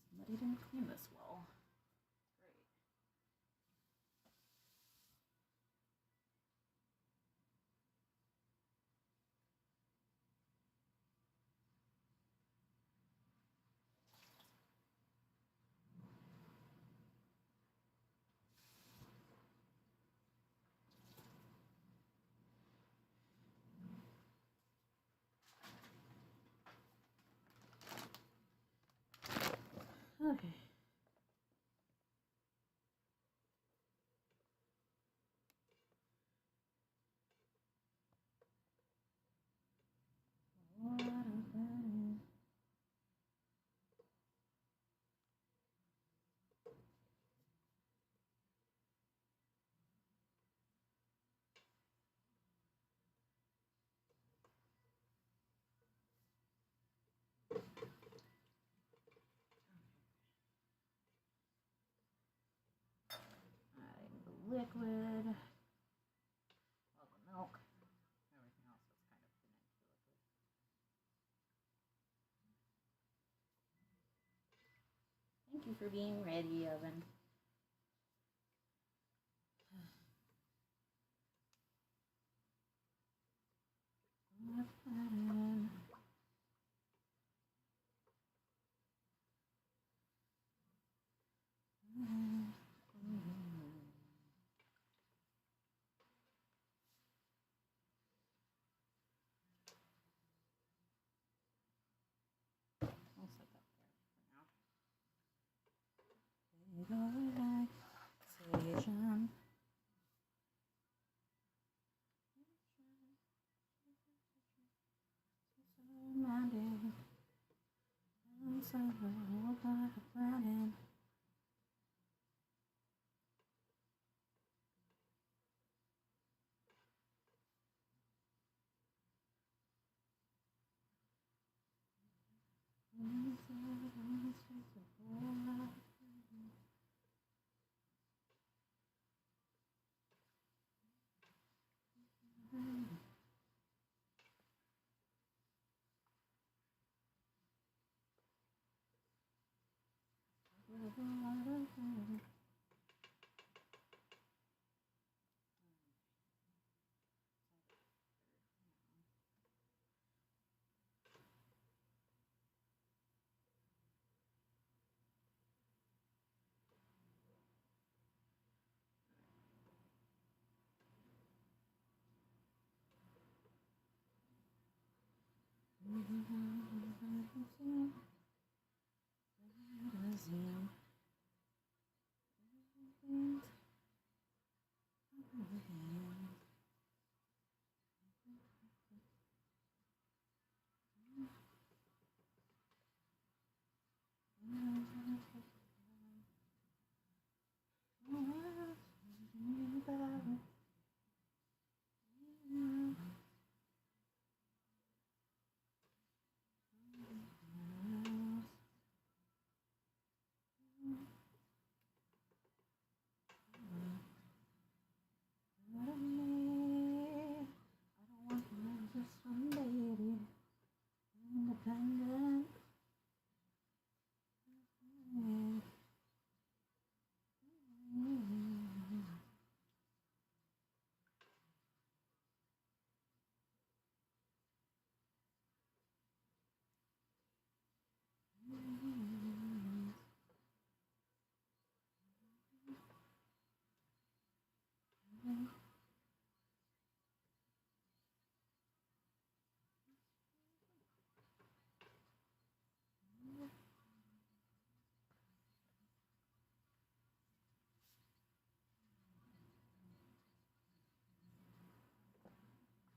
Speaker 1: Somebody didn't clean this well. Great. Okay. What about it? Adding the liquid. Well, the milk. Everything else is kind of thin into the liquid. Thank you for being ready, oven. I'll set that there for now. Relaxation.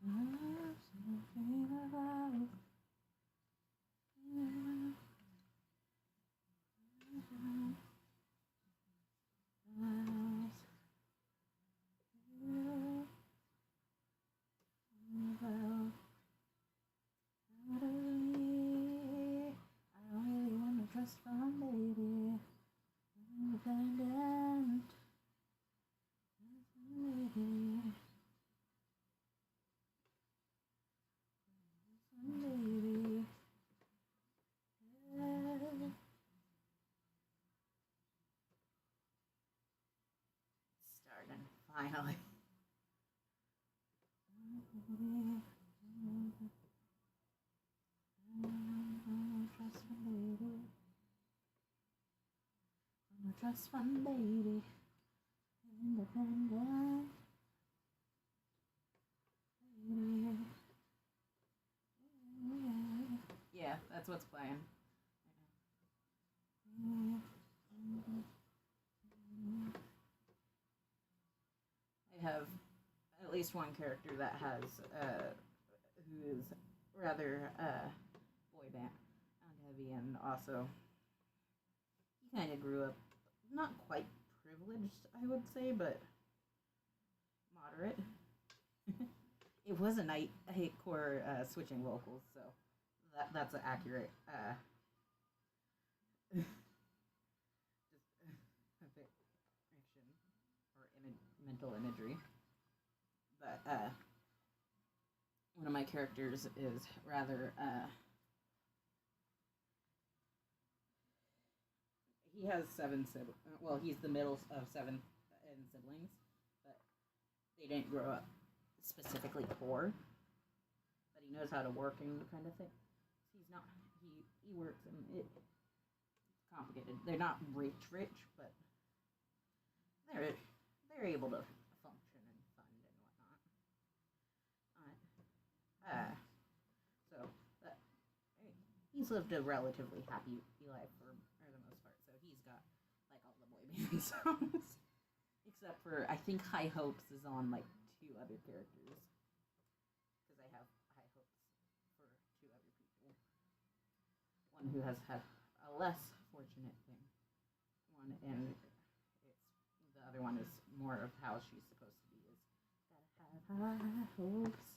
Speaker 1: Something about you. I don't really want to trust fund, baby. Independent. Baby. Baby. Starting, finally. Trust fund, baby. I'm a trust fund, baby. Independent. Baby. Yeah, that's what's playing. I have at least one character that has who is rather boy band heavy, and also he kind of grew up not quite privileged, I would say, but moderate. It was a night core switching vocals, so that's an accurate just depiction or mental imagery. But one of my characters is rather he has 7 siblings. Well, he's the middle of 7 siblings, but they didn't grow up specifically poor. But he knows how to work and kind of thing. He's not. He works, and it's complicated. They're not rich, but they're able to function and fund and whatnot. So he's lived a relatively happy life for the most part. So he's got like all the boy band songs, except for I think High Hopes is on like 2 other characters, because I have high hopes for 2 other people. One who has had a less fortunate thing, and the other one is more of how she's supposed to be. Is gotta have high hopes.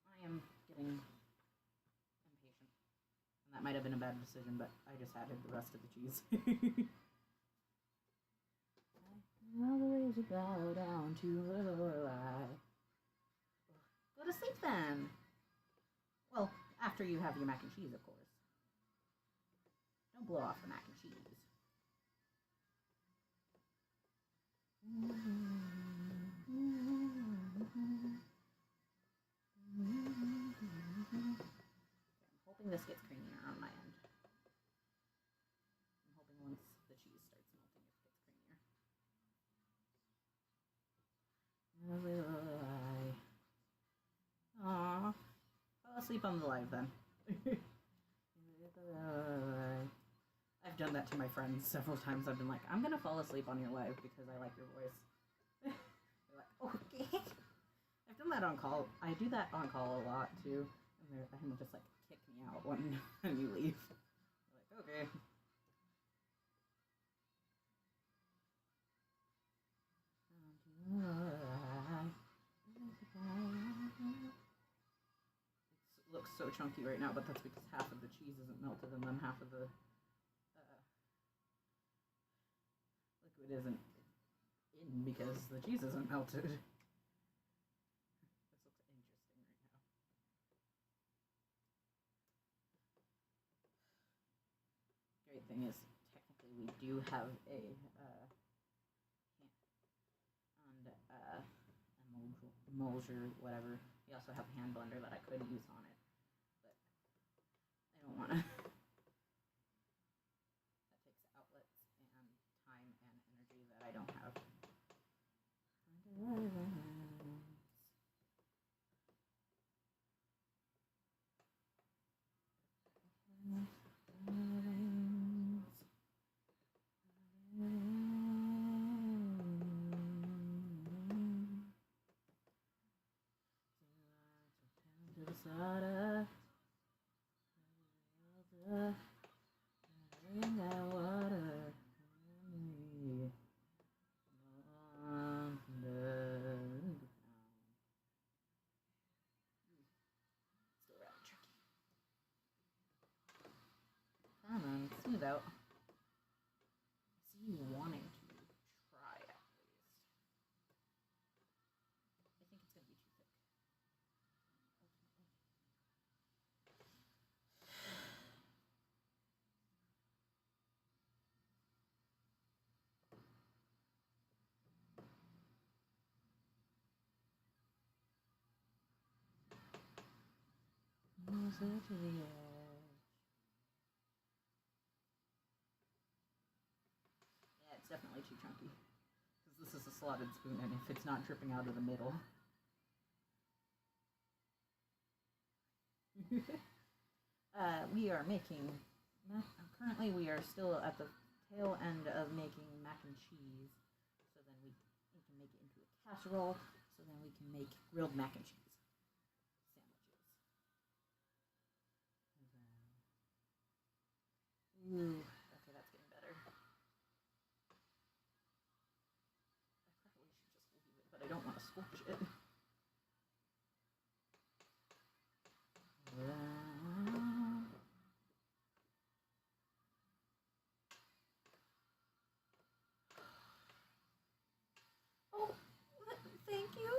Speaker 1: I am getting impatient, and that might have been a bad decision, but I just added the rest of the cheese. All the ways you bow down to her lie. Go to sleep then. Well, after you have your mac and cheese, of course. Don't blow off the mac and cheese. I'm hoping this gets creamier on my end. I'm hoping once the cheese starts melting, it gets creamier. Aww. Fall asleep on the live then. I've done that to my friends several times. I've been like, I'm gonna fall asleep on your live because I like your voice. They're like, okay. I've done that on call. I do that on call a lot too. And they'll just like kick me out when you leave. They're like, okay. It looks so chunky right now, but that's because half of the cheese isn't melted and then half of the liquid isn't in because the cheese isn't melted. This looks interesting right now. Great thing is, technically, we do have a emulsion, whatever. We also have a hand blender that I could use on it, but I don't want to. That takes outlets and time and energy that I don't have. Closer to the edge. Yeah, it's definitely too chunky. Because this is a slotted spoon, and if it's not dripping out of the middle. We are making... Currently, we are still at the tail end of making mac and cheese. So then we can make it into a casserole. So then we can make grilled mac and cheese sandwiches. Ooh, okay, that's getting better. I probably should just leave it, but I don't want to scorch it. Oh, thank you.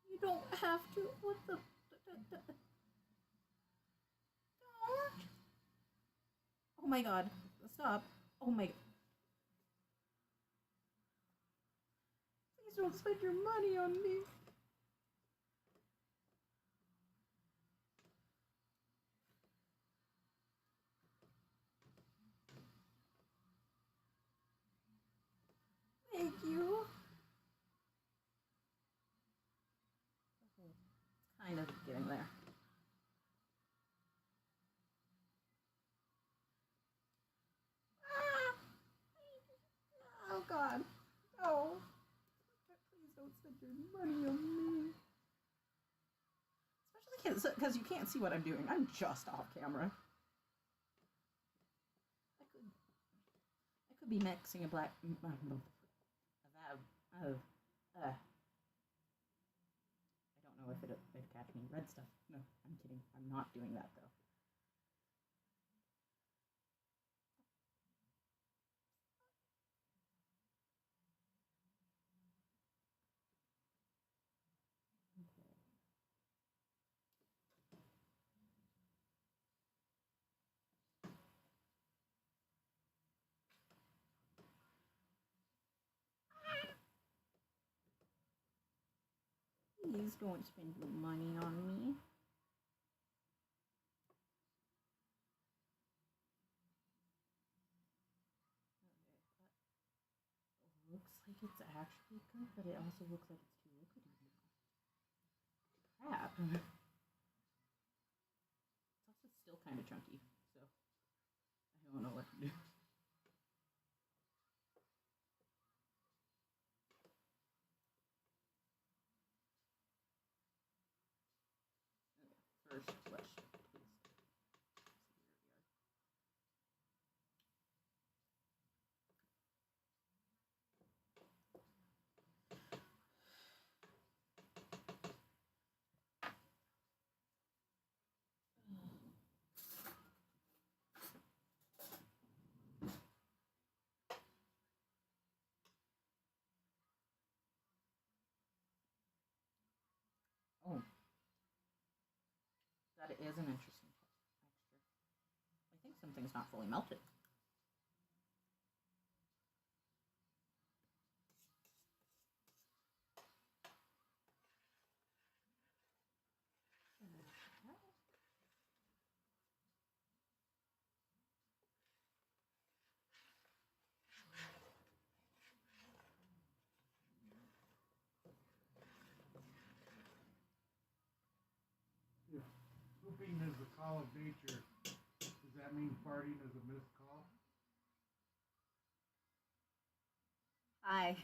Speaker 1: You don't have to. What the? Oh my god. Stop. Oh my. Please don't spend your money on me. Thank you. Okay. It's kind of getting there. Oh god. No. Please don't spend your money on me. Especially because you can't see what I'm doing. I'm just off camera. I could be mixing a black... I don't know if it'd catch me. Red stuff. No, I'm kidding. I'm not doing that, though. Please don't spend your money on me. Okay, looks like it's actually good, but it also looks like it's too liquidy now. Crap. It's also still kind of chunky, so I don't know what to do. Okay, first, let's please. Oh, that is an interesting texture. I think something's not fully melted.
Speaker 2: If pooping is a call of nature, does that mean farting is a missed call?
Speaker 1: Hi.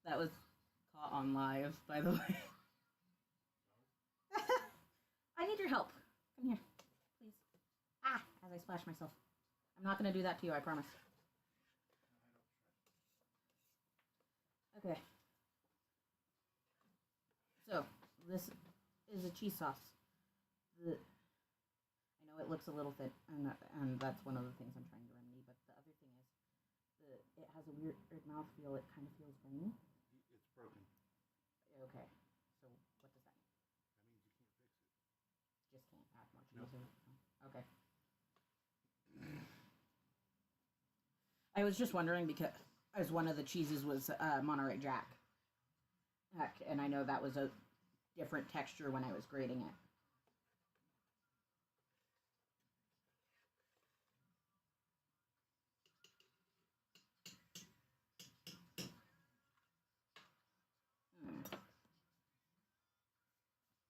Speaker 1: That was caught on live, by the way. I need your help. Come here, please. Ah, as I splash myself. I'm not going to do that to you, I promise. Okay. So, this is a cheese sauce. I know it looks a little thick, and that's one of the things I'm trying to remedy, but the other thing is, it has a weird mouthfeel. It kind of feels grainy.
Speaker 2: It's broken.
Speaker 1: Okay. So, what does that mean?
Speaker 2: That means you can't fix it.
Speaker 1: Just can't add more cheese?
Speaker 2: Nope.
Speaker 1: Okay. I was just wondering because one of the cheeses was Monterey Jack. Heck, and I know that was a different texture when I was grading it.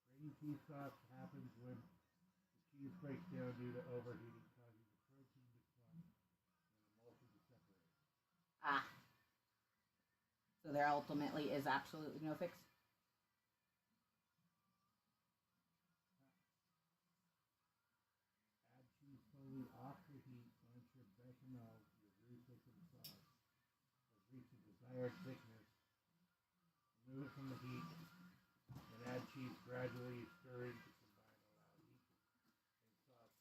Speaker 2: Grainy cheese sauce happens when the cheese breaks down due to overheating, causing the protein to clump and emulsion to separate.
Speaker 1: Ah. So there ultimately is absolutely no fix?
Speaker 2: Add cheese slowly off the heat once your bechamel, your roux thickened sauce, has reached a desired thickness. Remove it from the heat and add cheese gradually, stirring to combine, allow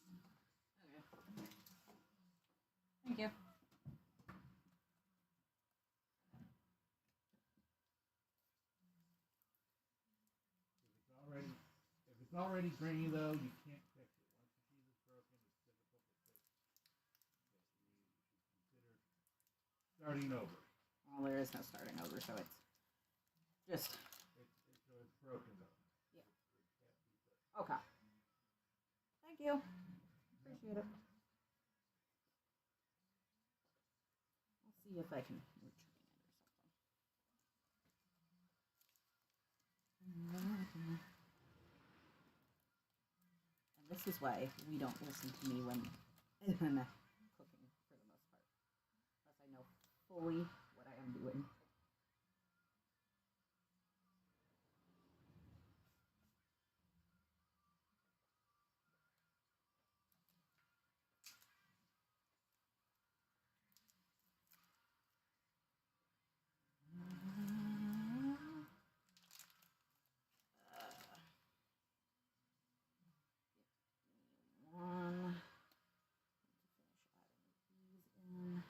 Speaker 2: heat and sauce to melt the cheese.
Speaker 1: Okay. Thank you.
Speaker 2: If it's already grainy though, you can't fix it. Once the cheese is broken, it's difficult to fix. Okay, you should consider starting over.
Speaker 1: Well, there is no starting over, so it's just
Speaker 2: So it's broken though.
Speaker 1: Yeah.
Speaker 2: It can't be fixed.
Speaker 1: okay. Thank you. Appreciate it. I'll see if I can retrain it or something. And this is why we don't listen to me when I'm cooking for the most part, unless I know fully what I am doing. One. To finish adding these in.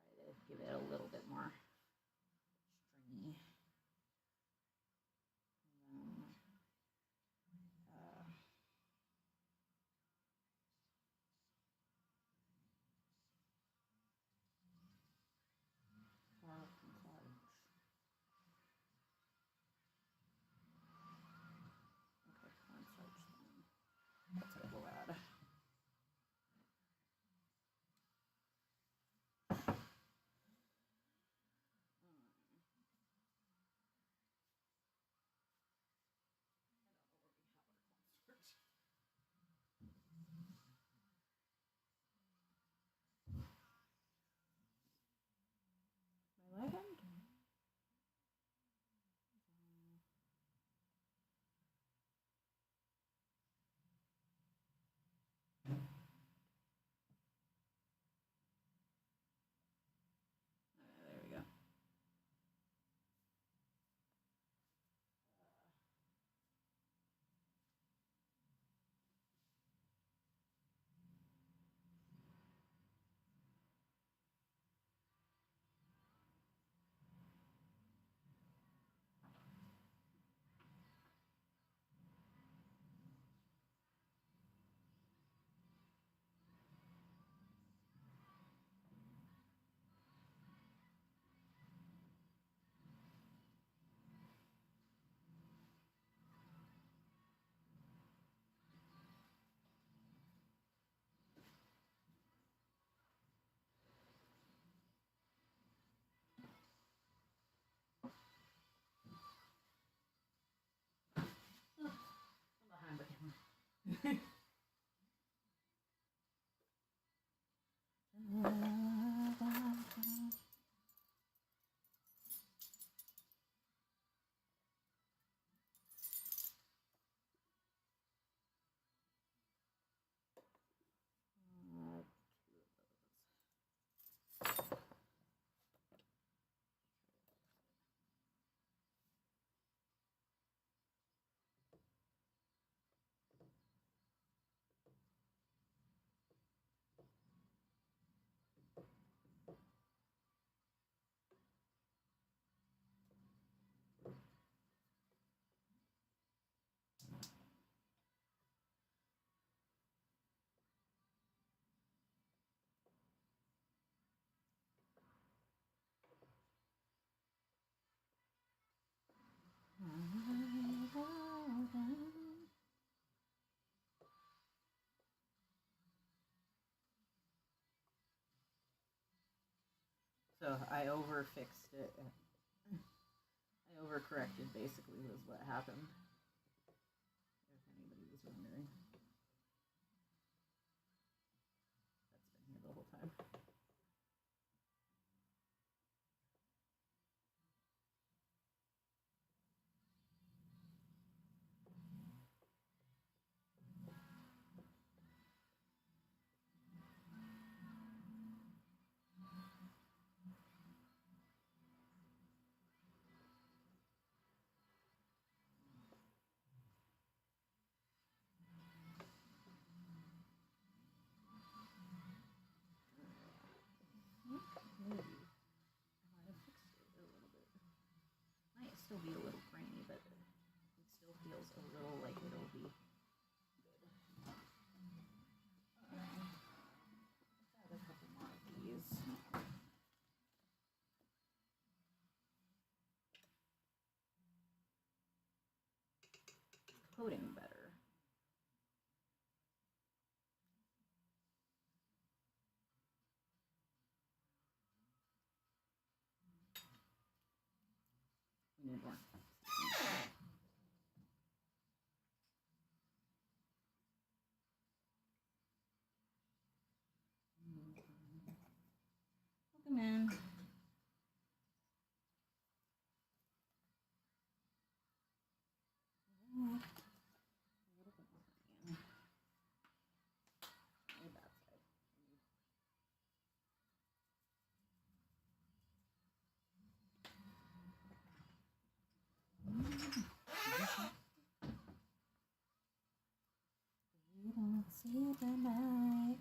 Speaker 1: Try to give it a little bit more So I overfixed it. I overcorrected, basically, was what happened. If anybody was wondering. That's been here the whole time. Maybe. I might have fixed it a little bit. Might still be a little grainy, but it still feels a little like it'll be good. Let's add a couple more of these. Coating better. We need more. Welcome in. A little bit more again. Maybe that side. We don't see the light.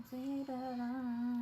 Speaker 1: See the light.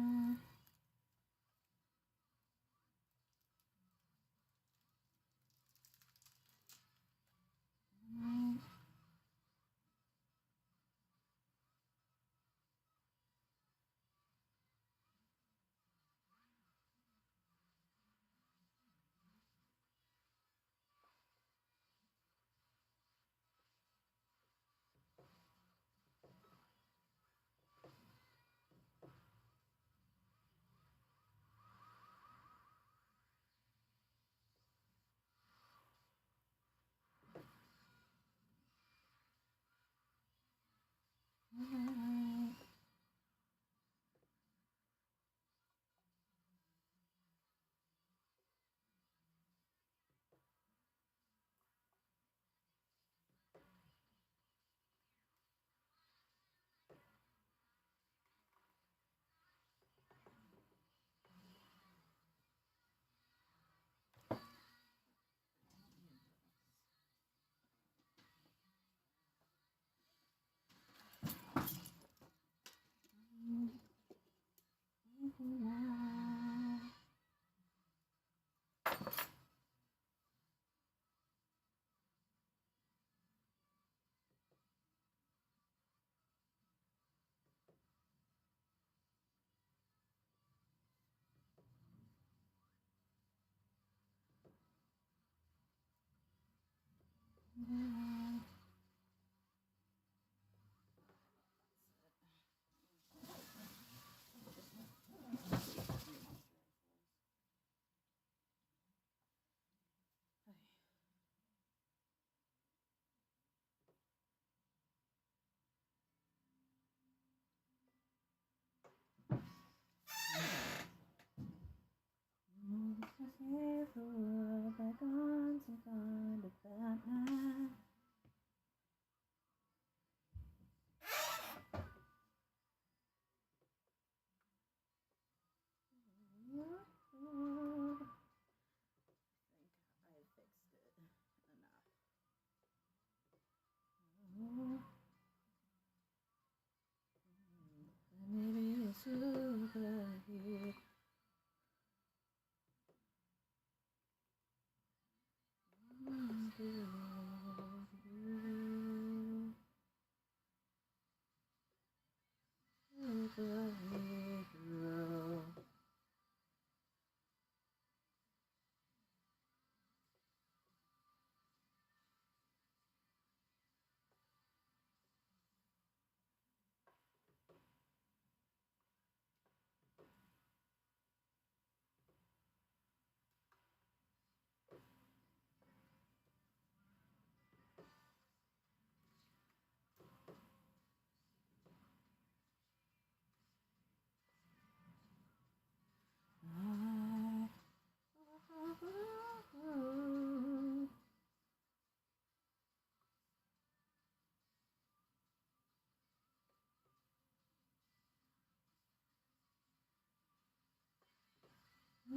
Speaker 1: Maybe a superhero.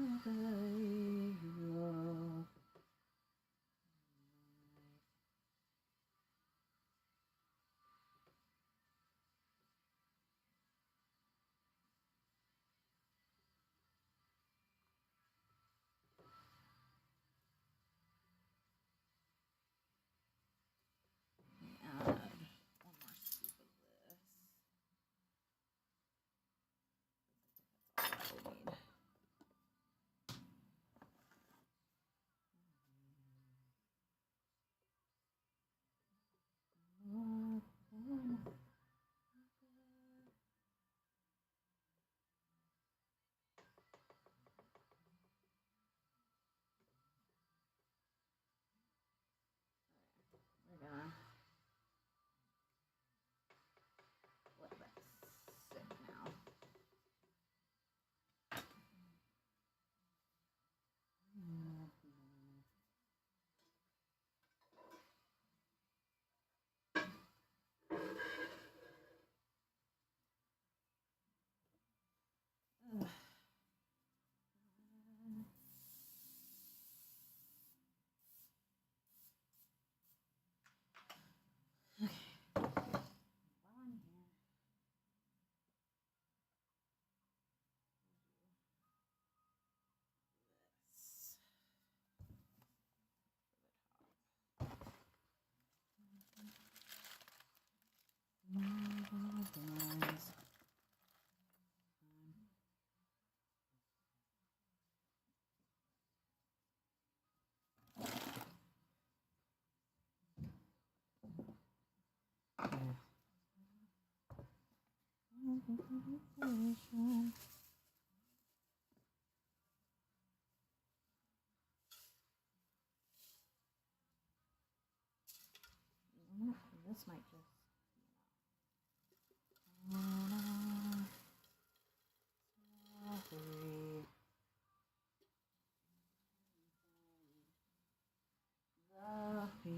Speaker 1: Add one more scoop of this. That's all I need. We're gonna let that sit now. Ugh. Okay. While I'm here, this for the top. Guys. This might just, sorry. Love you. Me.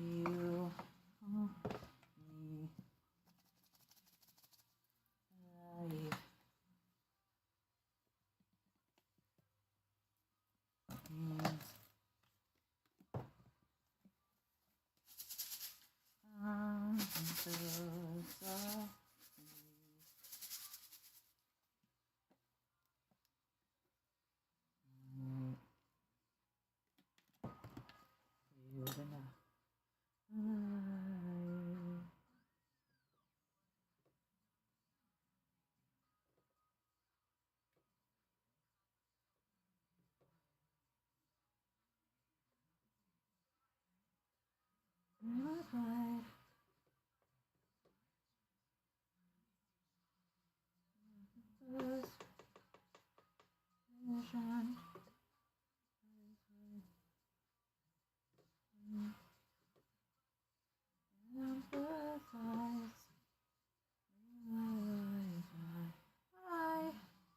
Speaker 1: Hi,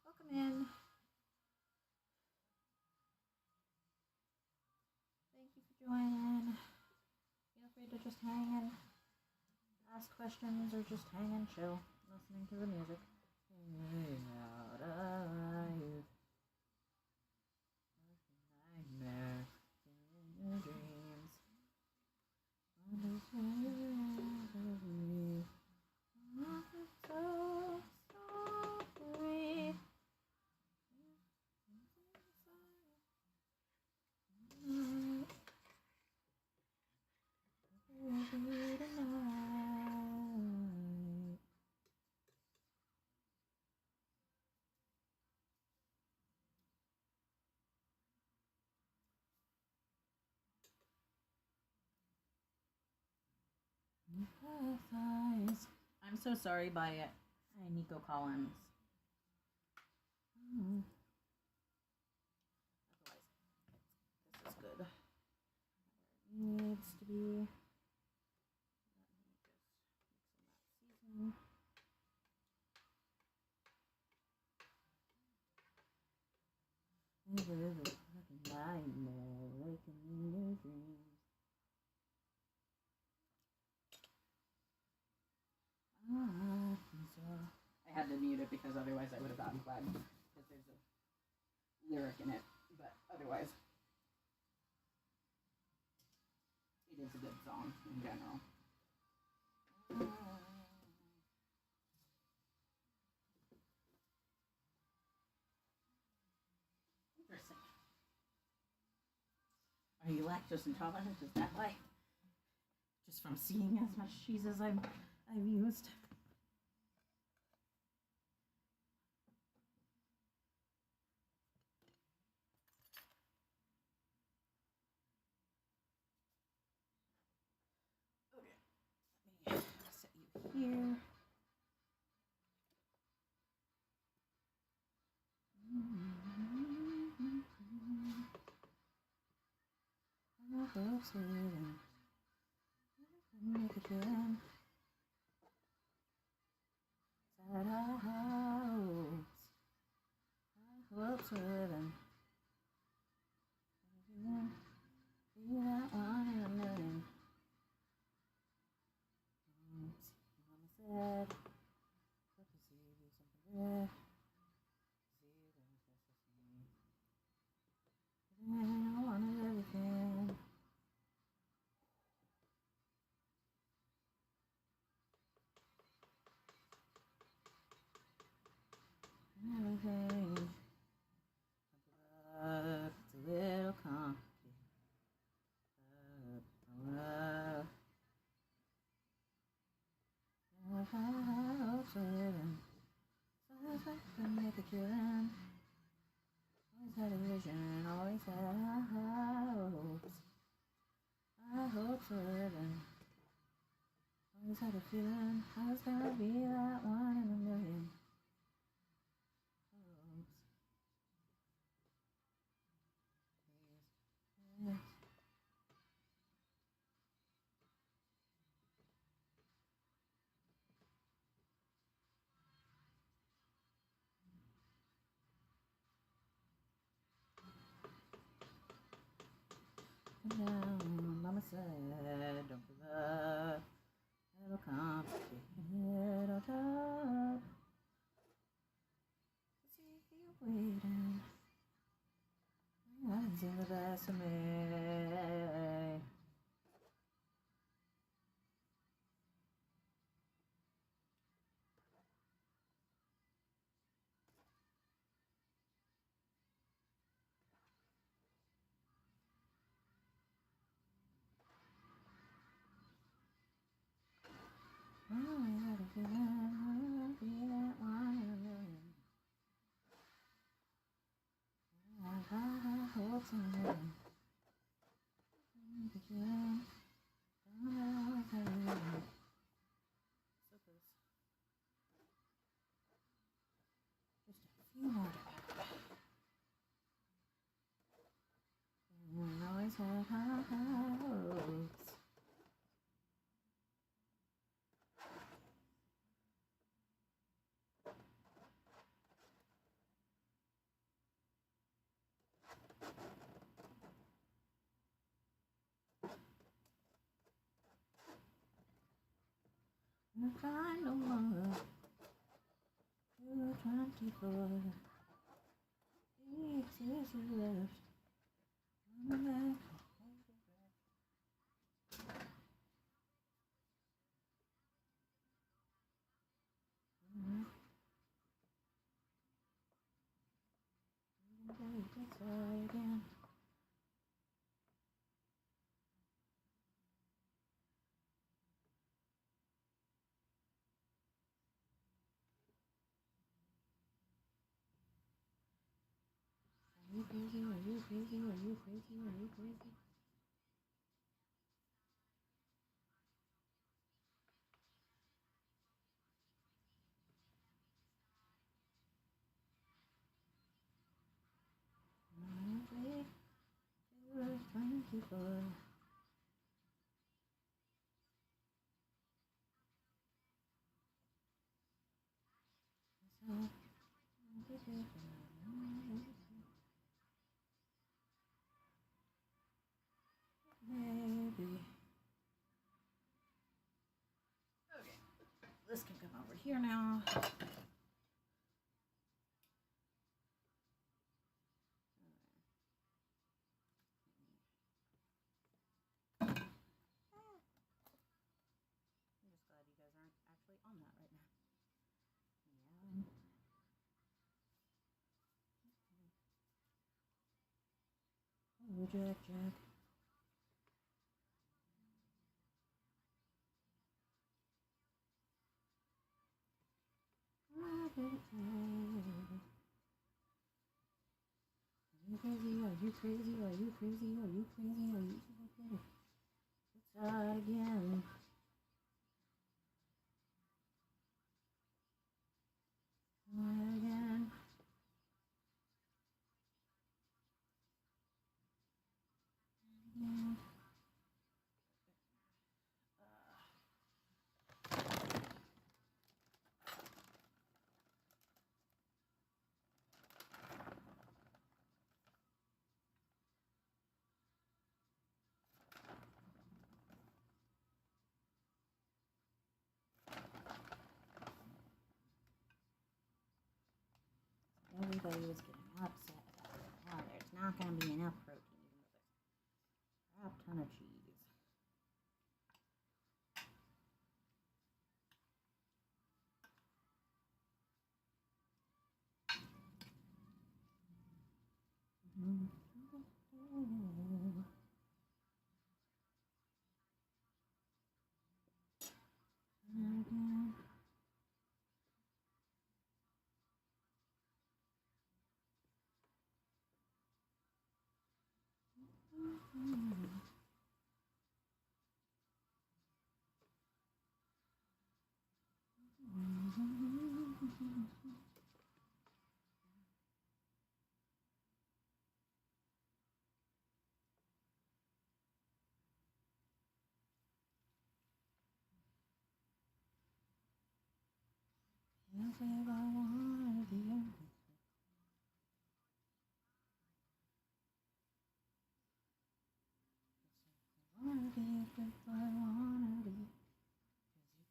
Speaker 1: welcome in. Thank you for joining. Feel free to just hang and ask questions or just hang and chill, listening to the music. Nightmare in your dreams. So sorry. I'm so sorry by Nico Collins. Otherwise, this is good. Where it needs to be. Let me just mix in that seasoning. Over the fucking nightmare, waking in your dreams. I had to mute it because otherwise I would have gotten flagged because there's a lyric in it. But otherwise, it is a good song in general. Interesting. Are you lactose intolerant? Is that why? Just from seeing as much cheese as I've used. Okay, let me set you here. Make it good. Sad hopes. Hopes living. Be that one in a million. Mama said, let me see you do something good. See you do something. I wanted everything. Everything. It's a little complicated. If I hopes living, so if I can make a killing. Always had a vision, always had hopes. I hopes living. Always had a feeling I was gonna be that one in a million. Hopes. Yes. Down, Mama said, don't give up. It'll complicate, it'll top. See you waiting. I haven't seen the best of me. I had a feeling I'd be that one in a million. I hope so. Begin. Don't always have a reason. So close. Just a few more to add. And always have hopes. If I no more, you're 24. 8 years left. I'm back. It's all again. Are you crazy? Are you crazy? Are you crazy? Are you crazy? You're 24. Maybe. Okay, this can come over here now. Jack, Jack. Are you crazy? Are you crazy? Are you crazy? Are you crazy? Are you crazy? Let's start again. Start again. Again. Everybody was getting upset about it. Oh, there's not going to be enough protein, even though there's a crap ton of cheese. Again. If I wanna be if I wanna be, 'cause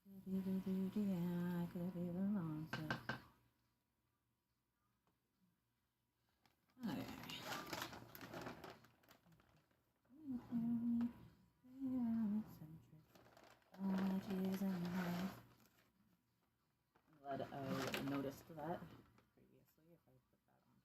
Speaker 1: you could be the duty and I could be the monster. Okay. I'm glad I noticed that previously if I put that on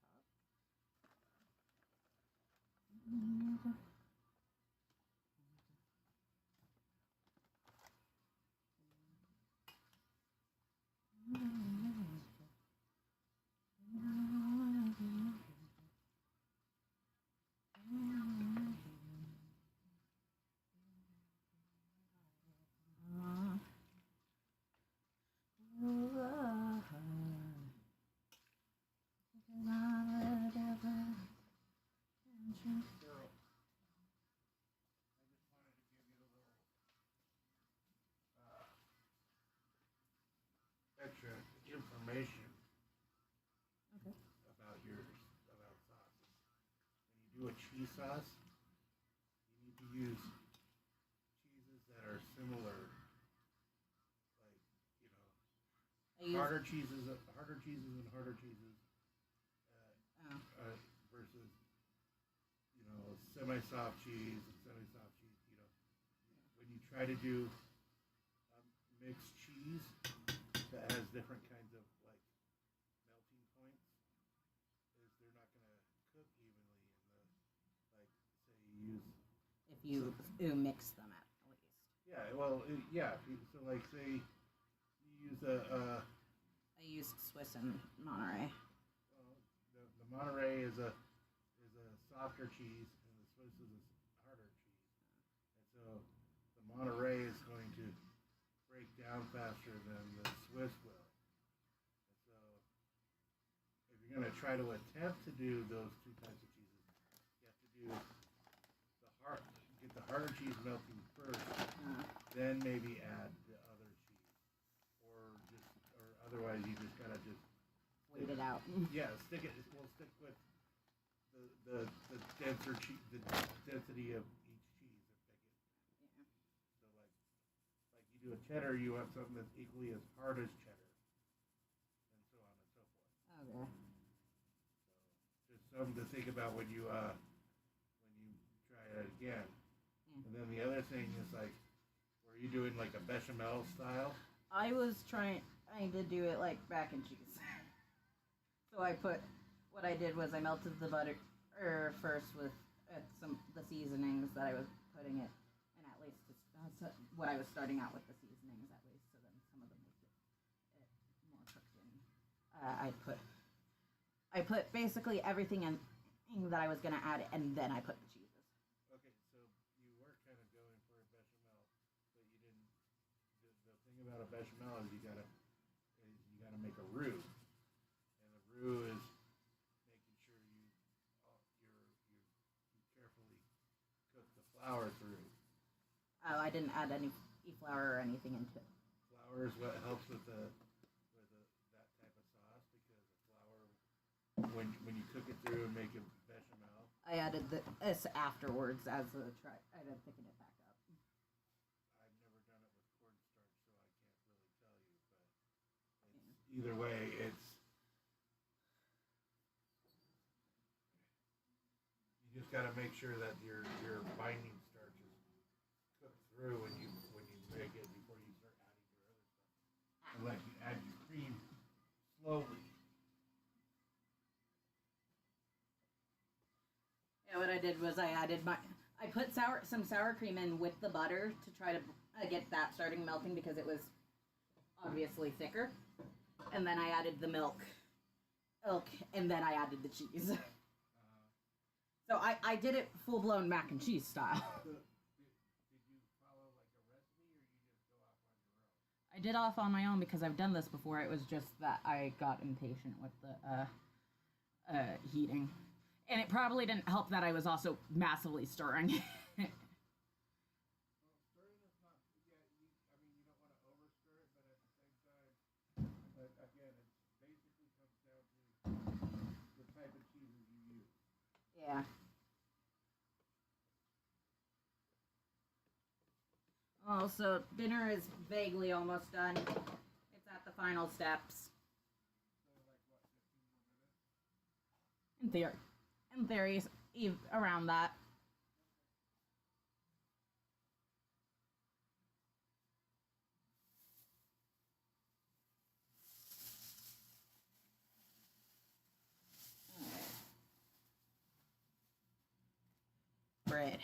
Speaker 1: top.
Speaker 2: Extra information
Speaker 1: Okay.
Speaker 2: about sauces. When you do a cheese sauce, you need to use cheeses that are similar, like harder cheeses and harder cheeses, versus semi-soft cheese and semi-soft cheese. When you try to do mixed cheese that has different kinds of like melting points, is they're not going to cook evenly in the like say you use
Speaker 1: If you mix them at least.
Speaker 2: yeah well yeah so like say you use
Speaker 1: I used Swiss and Monterey.
Speaker 2: well, the Monterey is a softer cheese and the Swiss is a harder cheese, and so the Monterey is going to break down faster than the Swiss will. And so if you're going to try to attempt to do those two types of cheeses, you have to do get the harder cheese melting first, then maybe add the other cheese, or otherwise you just gotta just
Speaker 1: wait it out.
Speaker 2: Yeah, stick it. We'll stick with the denser the density of each cheese and pick it.
Speaker 1: Yeah.
Speaker 2: So like you do a cheddar, you want something that's equally as hard as cheddar, and so on and so forth.
Speaker 1: Okay.
Speaker 2: So just something to think about when you try it again.
Speaker 1: Yeah.
Speaker 2: And then the other thing is like, were you doing like a bechamel style?
Speaker 1: I was trying to do it like mac and cheese. So what I did was I melted the butter first with at the seasonings that I was putting it, and at least what I was starting out with the seasonings at least. So then some of them would get it more cooked in. I put basically everything in that I was gonna add, and then I put the cheeses.
Speaker 2: Okay, so you were kind of going for a bechamel, but you didn't. The thing about a bechamel is you gotta make a roux, and the roux is making sure you carefully cook the flour through.
Speaker 1: Oh, I didn't add any flour or anything into it.
Speaker 2: Flour is what helps with that type of sauce because the flour, when you cook it through and make a bechamel.
Speaker 1: I added this afterwards as a try. I ended up picking it back up.
Speaker 2: I've never done it with cornstarch, so I can't really tell you. But either way, you just got to make sure that your binding starch is cooked through when you make it before you start adding your other stuff. Unless you add your cream slowly.
Speaker 1: Yeah, what I did was I put some sour cream in with the butter to try to get that starting melting because it was obviously thicker, and then I added the milk, and then I added the cheese. So I did it full blown mac and cheese style.
Speaker 2: So did you follow like a recipe, or you just go off on your own?
Speaker 1: I did off on my own because I've done this before. It was just that I got impatient with the heating. And it probably didn't help that I was also massively stirring.
Speaker 2: Well, stirring is not. Yeah, you don't want to overstir it, but at the same time, again, it basically comes down to the type of cheeses you use.
Speaker 1: Yeah. Oh, so dinner is vaguely almost done. It's at the final steps.
Speaker 2: So, like, what, 15 more minutes?
Speaker 1: In theory, around that. Bread.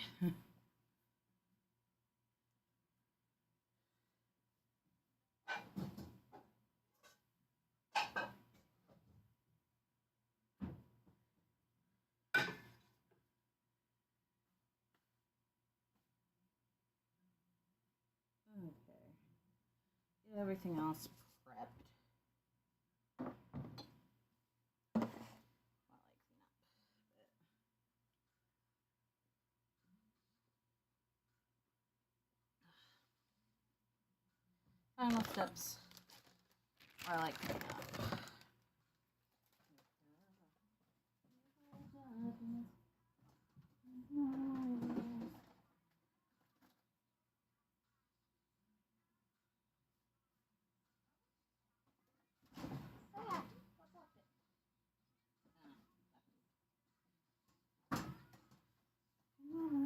Speaker 1: Okay. Get everything else prepped. While I clean up a bit. Final steps while I clean up.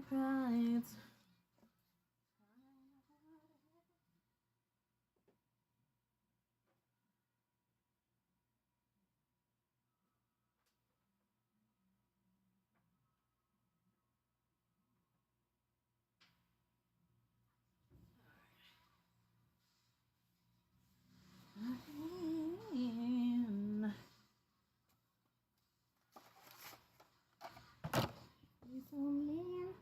Speaker 1: Right. He's so mean.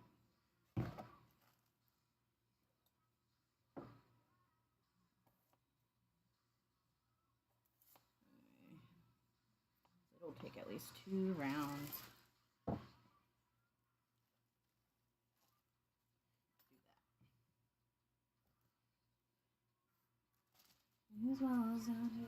Speaker 1: It'll take at least 2 rounds. Do that. As well as I do.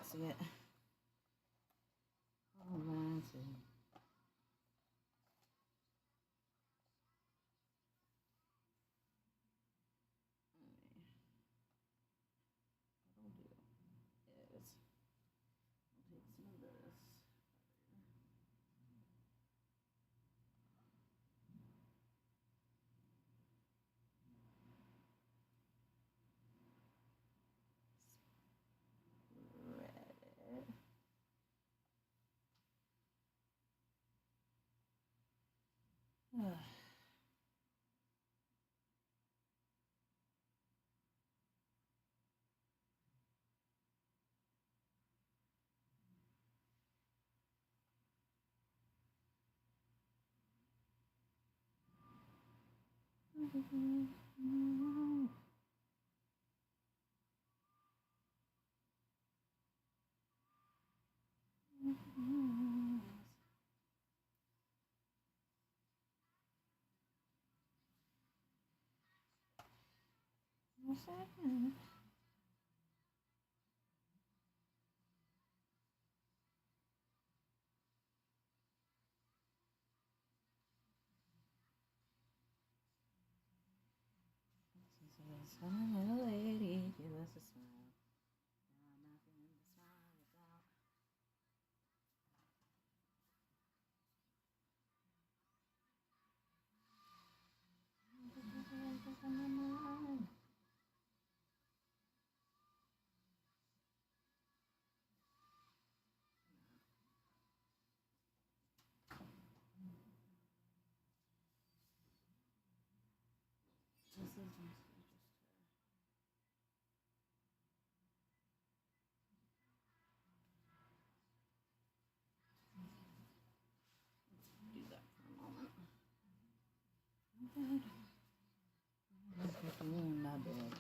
Speaker 1: see it. Oh, that's it. What I'll do is I'll take some of this. Spread it. A second. Little lady, give us a smile. Now nothing to smile about. This is mostly just let's do that for a moment. My bad.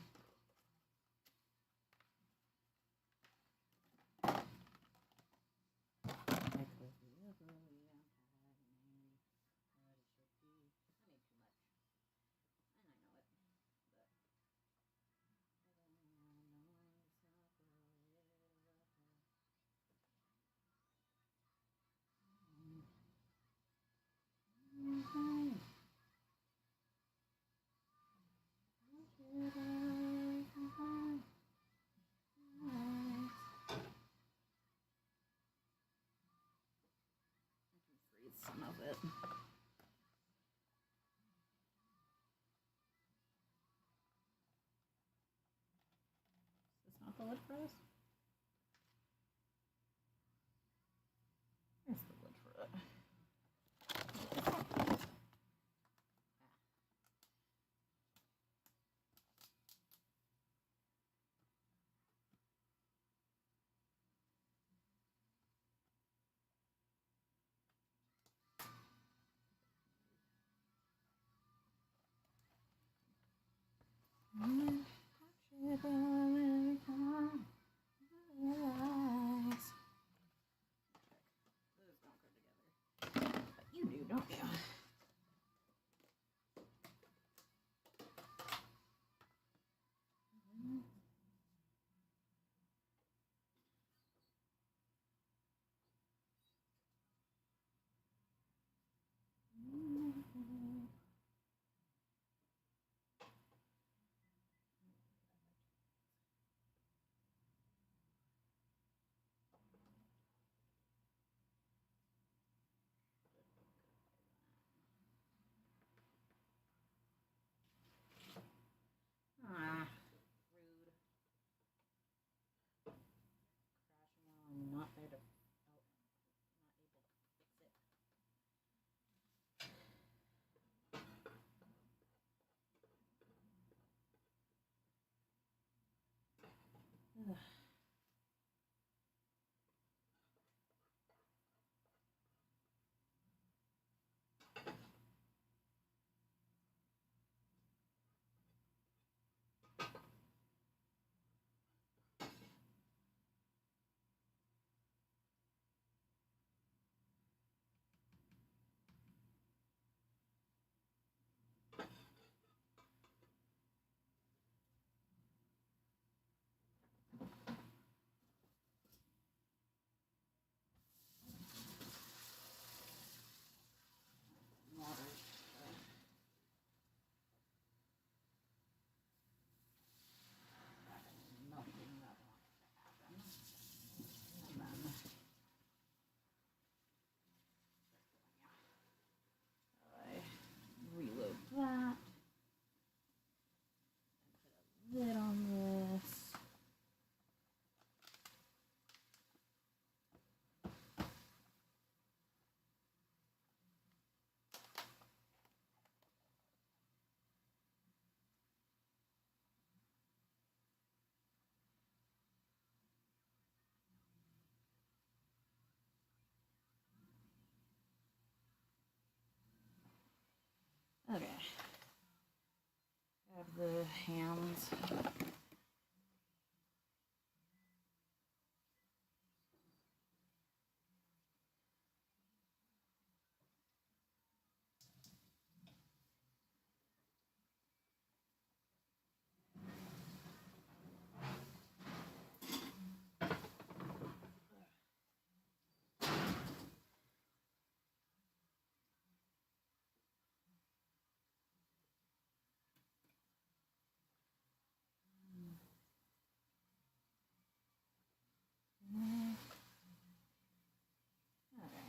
Speaker 1: I could be ugly, I'm tired and angry, but it should be. I made too much, and I know it, but I don't know I can freeze some of it. Is this not the lid for this? Here's the lid for it. Every time I realize. Those don't go together. But you do, don't you? Ah, rude. Crashing while I'm not there to. Oh, not able to fix it. Ugh. Okay. Grab the hams. Okay.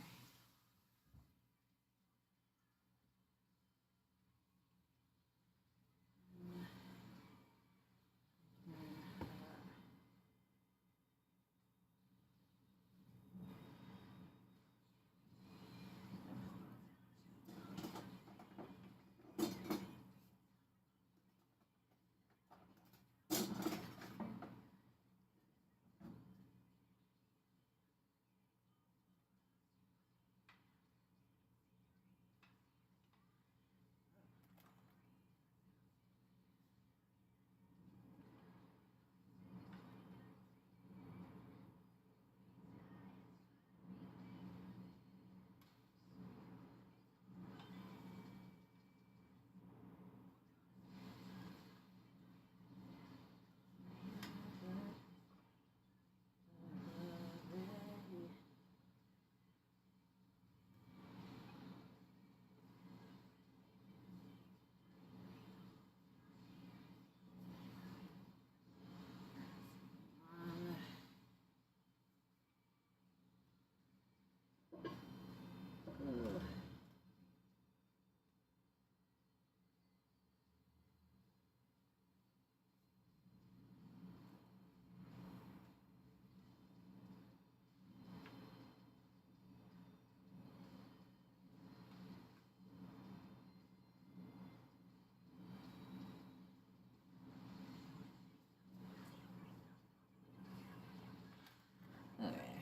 Speaker 1: Okay.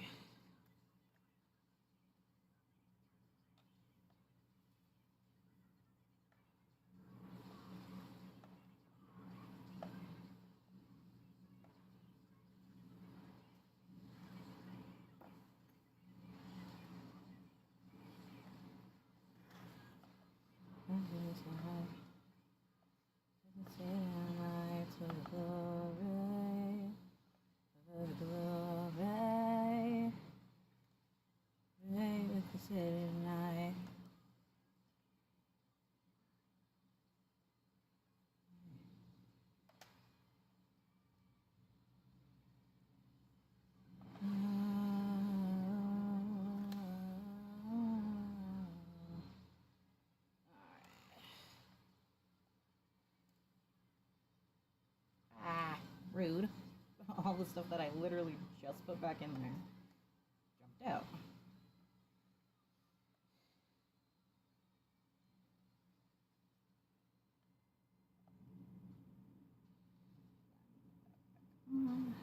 Speaker 1: Ah, rude. All the stuff that I literally just put back in there jumped out. Then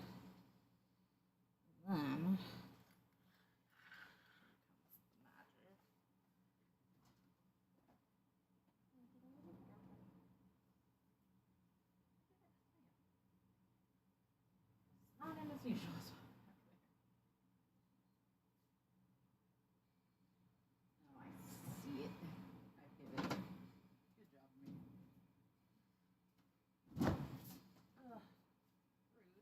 Speaker 1: not in its usual spot. Oh, I see it. I pivoted. Good job, me. Ugh, rude.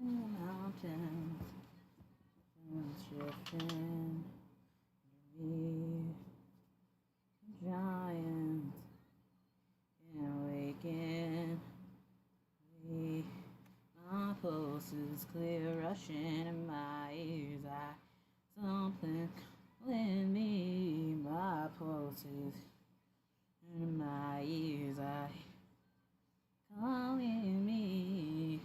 Speaker 1: In the mountains, sun's shifting underneath the giants and waking. My pulse is clear, rushing in my ears. Something calling me. My pulse is in my ears. Calling me.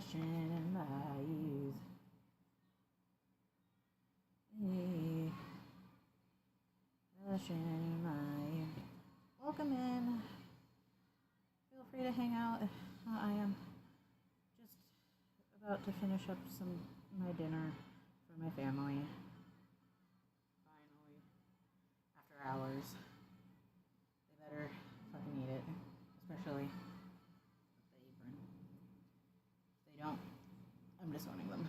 Speaker 1: rushing in my ears. Hey, rushing in my ears. Welcome in. Feel free to hang out. I am just about to finish up my dinner for my family. Finally, after hours, they better fucking eat it, especially the apron. If they don't, I'm disowning them.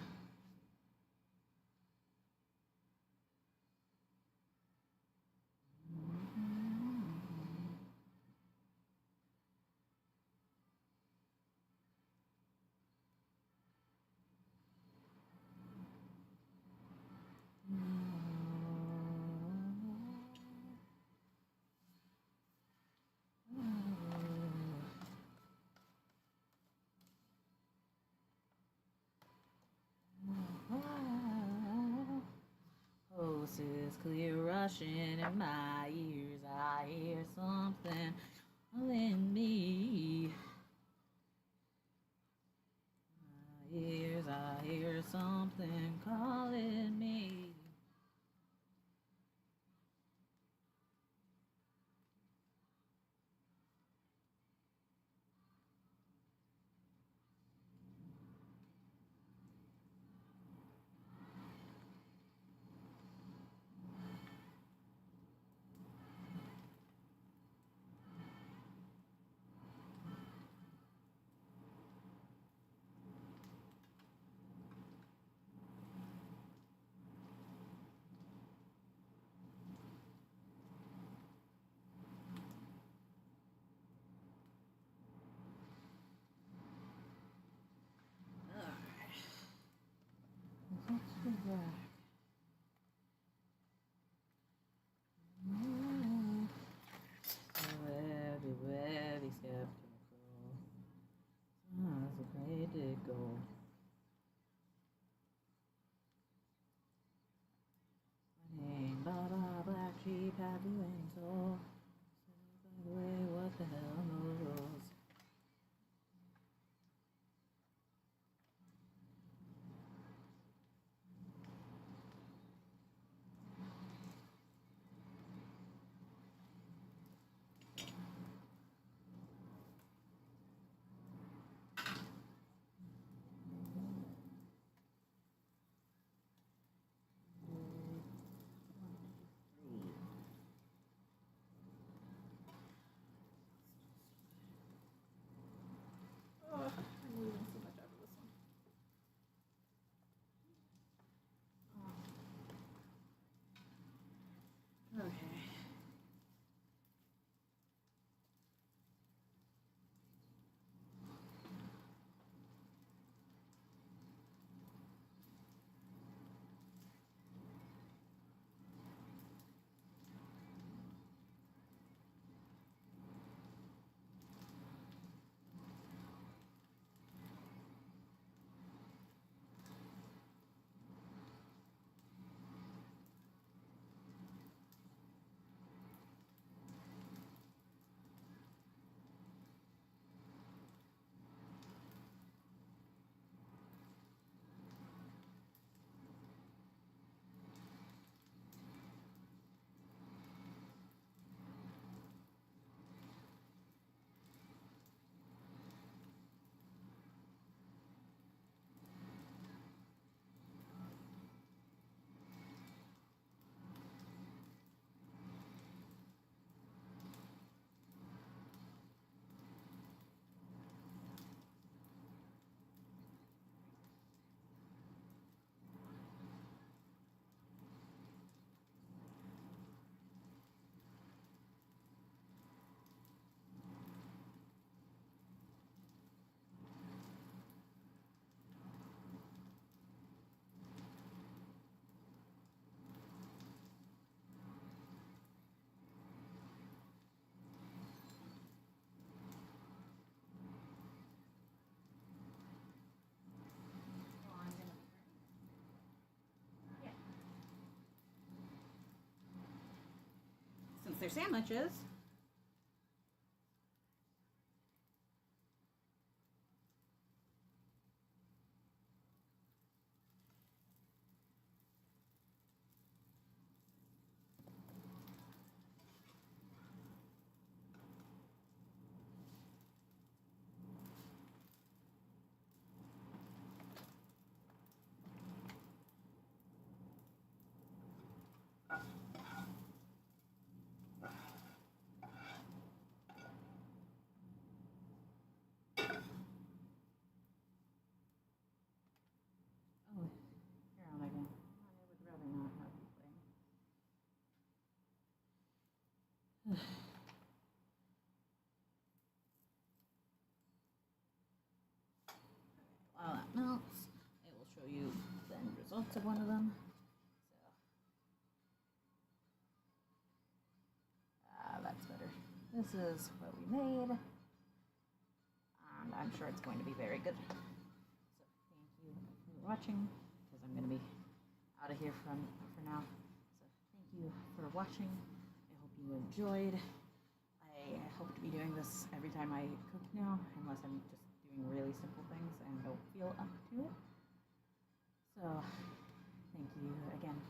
Speaker 1: Voice is clear rushing in my ears. I hear something calling me. My ears, I hear something calling me. Let's go back. Very skeptical. That's a way to go. My name, Baba Black Sheep, have you any soul? By the way, what the hell are those? I'm losing so much out of this one. Okay. Since they're sandwiches. show you the end results of one of them. So, that's better. This is what we made, and I'm sure it's going to be very good. So thank you for watching, because I'm going to be out of here for now. So thank you for watching. I hope you enjoyed. I hope to be doing this every time I cook now, unless I'm just doing really simple things and don't feel up to it. So, thank you again